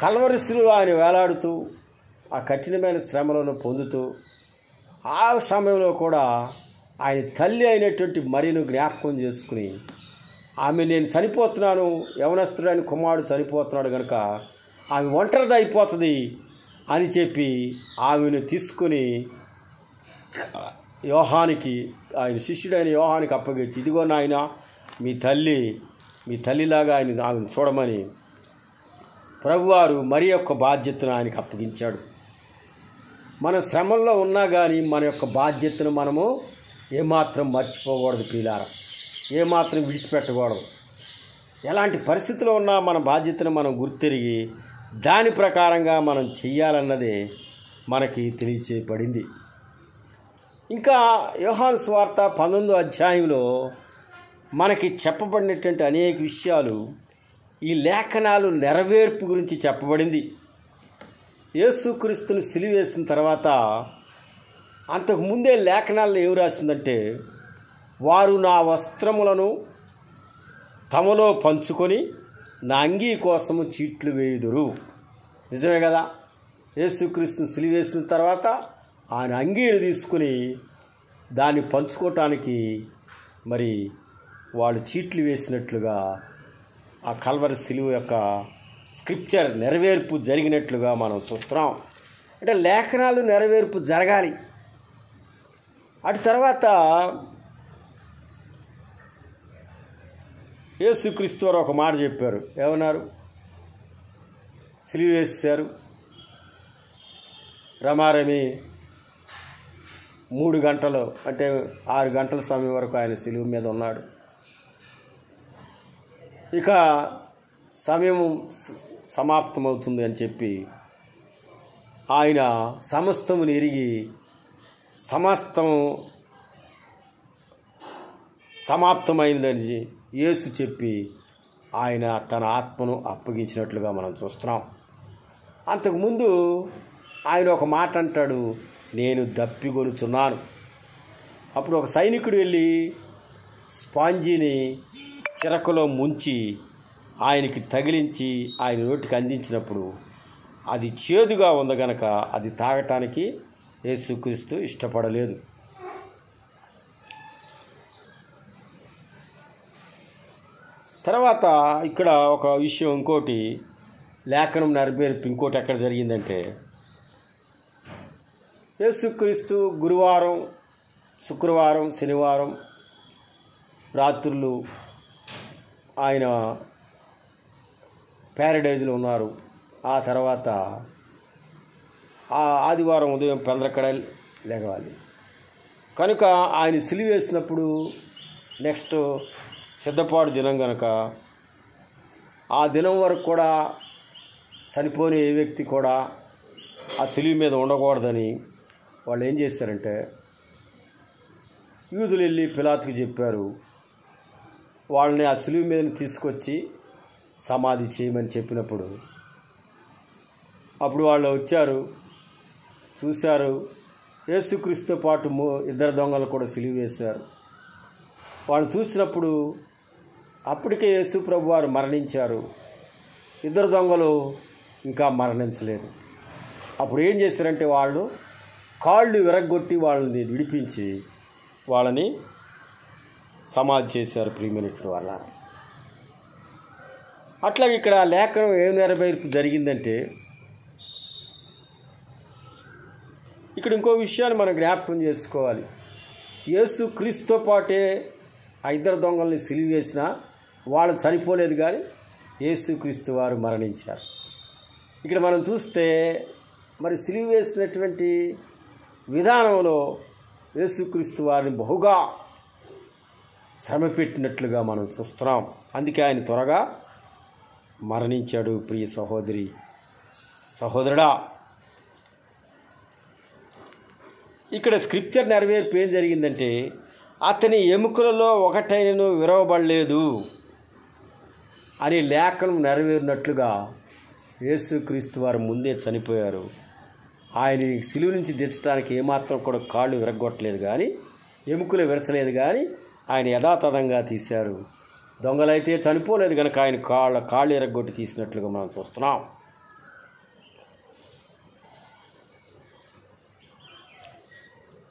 కల్వరి శిలువ ఆయన వేలాడుతూ ఆ కఠినమైన శ్రమలను పొందుతూ ఆ సమయంలో కూడా ఆయన తల్లి అయినటువంటి మరియను జ్ఞాపకం చేసుకుని, ఆమె నేను చనిపోతున్నాను, యవనస్తుడైన కుమారుడు చనిపోతున్నాడు కనుక ఆమె ఒంటరిది అయిపోతుంది అని చెప్పి ఆమెను తీసుకుని యోహానికి, ఆయన శిష్యుడైన యోహానికి అప్పగించి, ఇదిగో నాయన మీ తల్లిలాగా ఆమెను చూడమని ప్రభువారు మరి యొక్క బాధ్యతను ఆయనకు అప్పగించాడు. మన శ్రమల్లో ఉన్నా కానీ మన యొక్క బాధ్యతను మనము ఏమాత్రం మర్చిపోకూడదు ప్రియులారా, ఏమాత్రం విడిచిపెట్టకూడదు. ఎలాంటి పరిస్థితిలో ఉన్నా మన బాధ్యతను మనం గుర్తెరిగి దాని ప్రకారంగా మనం చెయ్యాలన్నదే మనకి తెలియచేయబడింది. ఇంకా యోహాను సువార్త 19వ అధ్యాయంలో మనకి చెప్పబడినటువంటి అనేక విషయాలు ఈ లేఖనాలు నెరవేర్పు గురించి చెప్పబడింది. యేసుక్రీస్తుని సిలువేసిన తర్వాత అంతకుముందే లేఖనాల్లో ఏమి రాసిందంటే, వారు నా వస్త్రములను తమలో పంచుకొని నా అంగీ కోసము చీట్లు వేయుదురు. నిజమే కదా? యేసుక్రీస్తుని సిలువేసిన తర్వాత ఆయన అంగీని తీసుకుని దాన్ని పంచుకోవటానికి మరి వాళ్ళు చీట్లు వేసినట్లుగా ఆ కల్వరి సిలువ యొక్క స్క్రిప్చర్ నెరవేర్పు జరిగినట్లుగా మనం చూస్తున్నాం. అంటే లేఖనాలు నెరవేర్పు జరగాలి. అటు తర్వాత యేసుక్రీస్తు వారు ఒక మాట చెప్పారు. ఏమన్నారు? సిలువ వేశారు, రమారమి 3 గంటలు అంటే 6 గంటల సమయం వరకు ఆయన సిలువ మీద ఉన్నాడు. ఇక సమయం సమాప్తమవుతుంది అని చెప్పి ఆయన సమస్తమును ఎరిగి సమస్తము సమాప్తమైందని యేసు చెప్పి ఆయన తన ఆత్మను అప్పగించినట్లుగా మనం చూస్తున్నాం. అంతకుముందు ఆయన ఒక మాట అంటాడు, నేను దప్పిగొనుచున్నాను. అప్పుడు ఒక సైనికుడు వెళ్ళి స్పాంజీని చిరకలో ముంచి ఆయనకి తగిలించి ఆయన నోటికి అందించినప్పుడు అది చేదుగా ఉంది గనక అది తాగటానికి యేసుక్రీస్తు ఇష్టపడలేదు. తర్వాత ఇక్కడ ఒక విషయం, ఇంకోటి లేఖనం నెరవేర్పు ఇంకోటి ఎక్కడ జరిగిందంటే, యేసుక్రీస్తు గురువారం, శుక్రవారం, శనివారం రాత్రులు ఆయన ప్యారడైజ్లో ఉన్నారు. ఆ తర్వాత ఆదివారం ఉదయం పెందరకడ లేవాలి కనుక ఆయన సిలువ వేసినప్పుడు నెక్స్ట్ సిద్ధపాటు దినం కనుక ఆ దినం వరకు కూడా చనిపోయిన ఏ వ్యక్తి కూడా ఆ సిలువ మీద ఉండకూడదని వాళ్ళు ఏం చేశారంటే, యూదులు వెళ్ళి పిలాతుకి చెప్పారు, వాళ్ళని ఆ సిలువ మీద తీసుకొచ్చి సమాధి చేయమని చెప్పినప్పుడు అప్పుడు వాళ్ళు వచ్చారు, చూశారు. యేసుక్రీస్తుతో పాటు 2 దొంగలు కూడా సిలువ వేశారు. వాళ్ళని చూసినప్పుడు అప్పటికే యేసు ప్రభు వారు మరణించారు, 2 దొంగలు ఇంకా మరణించలేదు. అప్పుడు ఏం చేశారంటే, వాళ్ళు కాళ్ళు విరగ్గొట్టి వాళ్ళని విడిపించి వాళ్ళని సమాధి చేశారు. ప్రియమైనటువంటి వాళ్ళ అట్లాగే ఇక్కడ లేఖనం ఏం నెరవేర్పు జరిగిందంటే, ఇక్కడ ఇంకో విషయాన్ని మనం జ్ఞాపకం చేసుకోవాలి. యేసు క్రీస్తుతో పాటే 2 దొంగల్ని సిలువ వేసిన వాళ్ళు చనిపోలేదు, కానీ యేసుక్రీస్తు వారు మరణించారు. ఇక్కడ మనం చూస్తే మరి సిలువ వేసినటువంటి విధానంలో యేసుక్రీస్తు వారిని బహుగా శ్రమ పెట్టినట్లుగా మనం చూస్తున్నాం. అందుకే ఆయన త్వరగా మరణించాడు. ప్రియ సహోదరి, సహోదరుడా, ఇక్కడ స్క్రిప్చర్ నెరవేర్పు ఏం జరిగిందంటే, అతని ఎముకలలో ఒకటైనను విరవబడలేదు అని లేఖనం నెరవేరినట్లుగా యేసుక్రీస్తు వారు ముందే చనిపోయారు. ఆయన సిలువ నుంచి దించడానికి ఏమాత్రం కూడా కాళ్ళు విరగొట్టలేదు, కానీ ఎముకలు విరచలేదు, కానీ ఆయన యథాతథంగా తీశారు. దొంగలైతే చనిపోలేదు కనుక ఆయన కాళ్ళు ఎరగొట్టి తీసినట్లుగా మనం చూస్తున్నాం.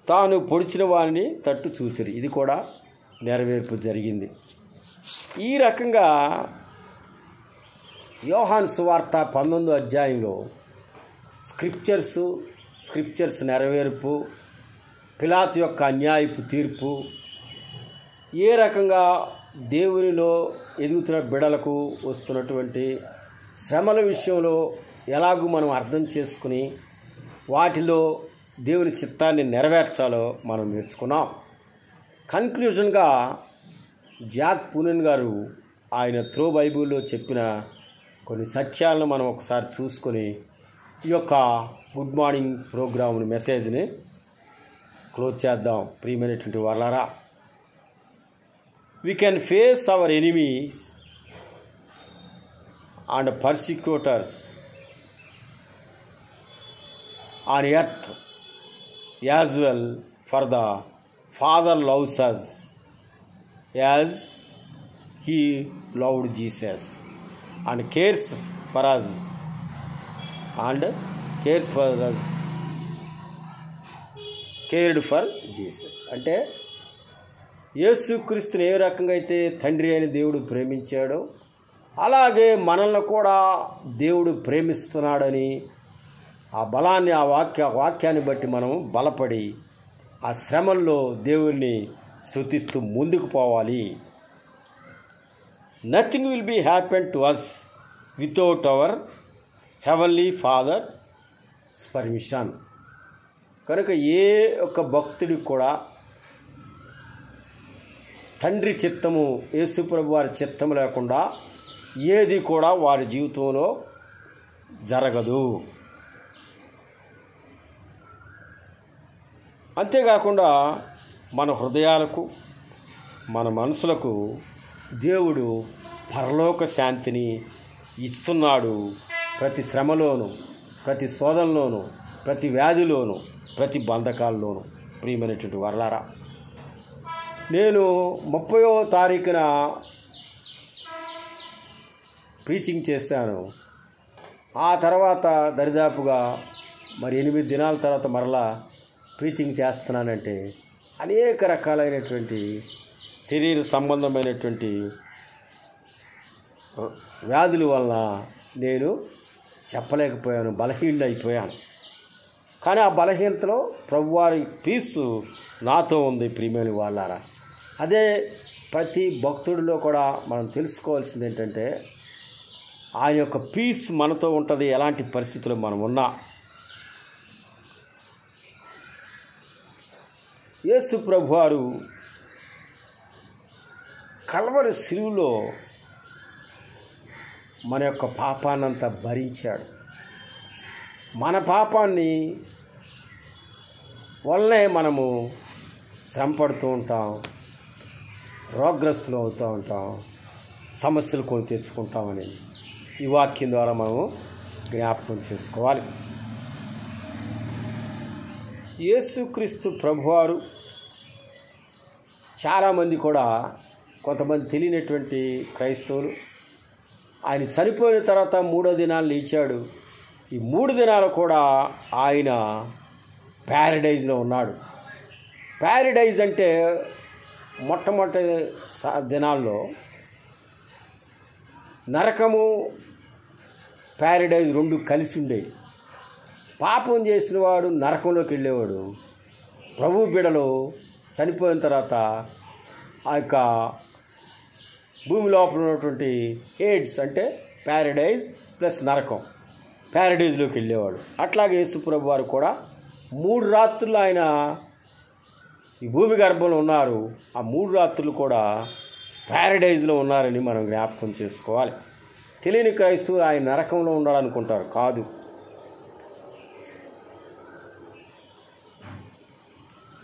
తాను పొడిచిన వారిని తట్టు చూచిరి, ఇది కూడా నెరవేర్పు జరిగింది. ఈ రకంగా యోహాను సువార్త 19వ అధ్యాయంలో స్క్రిప్చర్స్ నెరవేర్పు, పిలాతు యొక్క అన్యాయపు తీర్పు, ఏ రకంగా దేవునిలో ఎదుగుతున్న బిడలకు వస్తున్నటువంటి శ్రమల విషయంలో ఎలాగూ మనం అర్థం చేసుకుని వాటిలో దేవుని చిత్తాన్ని నెరవేర్చాలో మనం నేర్చుకున్నాం. కన్క్లూజన్గా జాక్ పూనెన్ గారు ఆయన త్రో బైబిల్లో చెప్పిన కొన్ని సత్యాలను మనం ఒకసారి చూసుకొని ఈ యొక్క గుడ్ మార్నింగ్ ప్రోగ్రామ్ మెసేజ్ని క్లోజ్ చేద్దాం. ప్రియమైనటువంటి వాళ్ళారా, we can face our enemies and persecutors on earth as well, for the Father loves us as he loved Jesus and cared for us cared for Jesus. అంటే యేసుక్రీస్తుని ఏ రకంగా అయితే తండ్రి అయిన దేవుడు ప్రేమించాడో అలాగే మనల్ని కూడా దేవుడు ప్రేమిస్తున్నాడని ఆ బలాన్ని ఆ వాక్యాన్ని బట్టి మనం బలపడి ఆ శ్రమల్లో దేవుణ్ణి స్తుతిస్తూ ముందుకు పోవాలి. Nothing will be happen to us without our heavenly father's permission. కనుక ఏ ఒక్క భక్తుడికి కూడా తండ్రి చిత్తము, యేసుప్రభు వారి చిత్తము లేకుండా ఏది కూడా వారి జీవితంలో జరగదు. అంతేకాకుండా మన హృదయాలకు, మన మనసులకు దేవుడు పరలోక శాంతిని ఇస్తున్నాడు. ప్రతి శ్రమలోను, ప్రతి శోధనలోను, ప్రతి వ్యాధిలోను, ప్రతి బంధకాల్లోనూ. ప్రియమైనటువంటి వర్లారా, నేను 30వ తారీఖున ప్రీచింగ్ చేశాను. ఆ తర్వాత దరిదాపుగా 8 దినాల తర్వాత మరలా ప్రీచింగ్ చేస్తున్నానంటే అనేక రకాలైనటువంటి శరీర సంబంధమైనటువంటి వ్యాధుల వలన నేను చెప్పలేకపోయాను, బలహీనుడైపోయాను. కానీ ఆ బలహీనతలో ప్రభువారి పీసు నాతో ఉంది. ప్రియమైన వాళ్ళారా, అదే ప్రతి భక్తుడిలో కూడా మనం తెలుసుకోవాల్సింది ఏంటంటే ఆయన యొక్క పీస్ మనతో ఉంటుంది. ఎలాంటి పరిస్థితుల్లో మనం ఉన్నా యేసు ప్రభువారు కల్వరి శిలువలో మన యొక్క పాపాన్నంతా భరించాడు. మన పాపాన్ని వల్లనే మనము శ్రమ పడుతూ ఉంటాం, రోగగ్రస్తులు అవుతూ ఉంటాం, సమస్యలు కొని తెచ్చుకుంటామని ఈ వాక్యం ద్వారా మనము జ్ఞాపకం చేసుకోవాలి. యేసుక్రీస్తు ప్రభువారు చాలామంది కూడా, కొంతమంది తెలియనటువంటి క్రైస్తవులు, ఆయన చనిపోయిన తర్వాత 3వ దినాలు లేచాడు. ఈ 3 దినాలు కూడా ఆయన ప్యారడైజ్లో ఉన్నాడు. ప్యారడైజ్ అంటే మొట్టమొదటి దినాల్లో నరకము, ప్యారడైజ్ 2 కలిసి ఉండేవి. పాపం చేసిన వాడు నరకంలోకి వెళ్ళేవాడు. ప్రభు బిడలు చనిపోయిన తర్వాత ఆ యొక్క భూమి లోపల ఉన్నటువంటి హేడ్స్ అంటే ప్యారడైజ్ ప్లస్ నరకం, ప్యారడైజ్లోకి వెళ్ళేవాడు. అట్లాగే యేసుప్రభు వారు కూడా 3 రాత్రులు ఆయన ఈ భూమి గర్భంలో ఉన్నారు. ఆ 3 రాత్రులు కూడా ప్యారడైజ్లో ఉన్నారని మనం జ్ఞాపకం చేసుకోవాలి. తెలియని క్రైస్తవులు ఆయన నరకంలో ఉండాలనుకుంటారు. కాదు,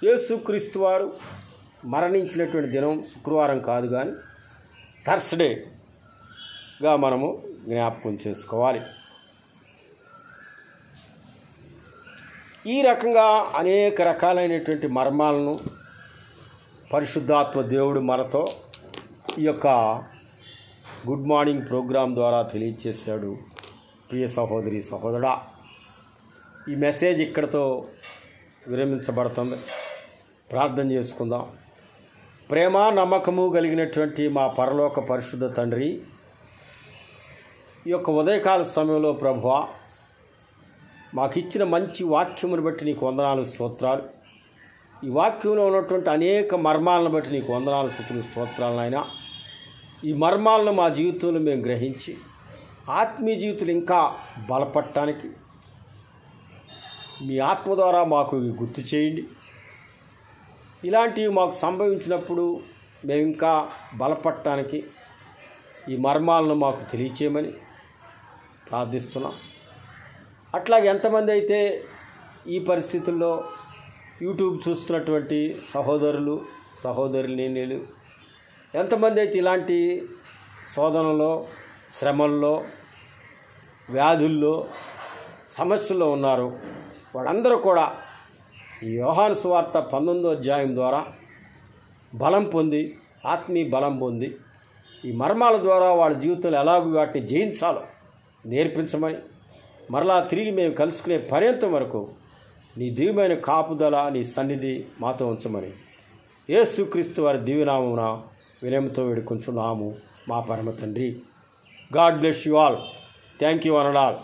యేసుక్రీస్తు వారు మరణించినటువంటి దినం శుక్రవారం కాదు, కానీ థర్స్డేగా మనము జ్ఞాపకం చేసుకోవాలి. ఈ రకంగా అనేక రకాలైనటువంటి మర్మాలను పరిశుద్ధాత్మ దేవుడు మనతో ఈ యొక్క గుడ్ మార్నింగ్ ప్రోగ్రాం ద్వారా తెలియజేశాడు. ప్రియ సహోదరి సహోదరుడా, ఈ మెసేజ్ ఇక్కడితో విరమించబడుతుంది. ప్రార్థన చేసుకుందాం. ప్రేమ నమ్మకము కలిగినటువంటి మా పరలోక పరిశుద్ధ తండ్రి, ఈ యొక్క ఉదయకాల సమయంలో ప్రభువా మాకు ఇచ్చిన మంచి వాక్యమును బట్టి నీకు వందనాలు, స్తోత్రాలు. ఈ వాక్యంలో ఉన్నటువంటి అనేక మర్మాలను బట్టి నీకు వందనాలు, స్తుతులు, స్తోత్రాలు నాయనా. ఈ మర్మాలను మా జీవితంలో మేము గ్రహించి ఆత్మీయ జీవితంలో ఇంకా బలపడటానికి మీ ఆత్మ ద్వారా మాకు గుర్తు చేయండి. ఇలాంటివి మాకు సంభవించినప్పుడు మేము ఇంకా బలపడటానికి ఈ మర్మాలను మాకు తెలియచేయమని ప్రార్థిస్తున్నాం. అట్లాగే ఎంతమంది అయితే ఈ పరిస్థితుల్లో యూట్యూబ్ చూస్తున్నటువంటి సహోదరులు సహోదరులు ఎంతమంది అయితే ఇలాంటి శోధనలో, శ్రమల్లో, వ్యాధుల్లో, సమస్యల్లో ఉన్నారు, వాళ్ళందరూ కూడా ఈ యోహాను సువార్త 19వ అధ్యాయం ద్వారా బలం పొంది, ఆత్మీయ బలం పొంది, ఈ మర్మాల ద్వారా వాళ్ళ జీవితంలో ఎలాగో వాటిని జయించాలో నేర్పించమని, మరలా తిరిగి మేము కలుసుకునే పర్యంతం వరకు నీ దివ్యమైన కాపుదల, నీ సన్నిధి మాతో ఉంచమని యేసుక్రీస్తు వారి దివ్యనామమున వినయంతో వేడుకొంచున్నాము మా పరమ తండ్రి. God bless you all. Thank you one and all.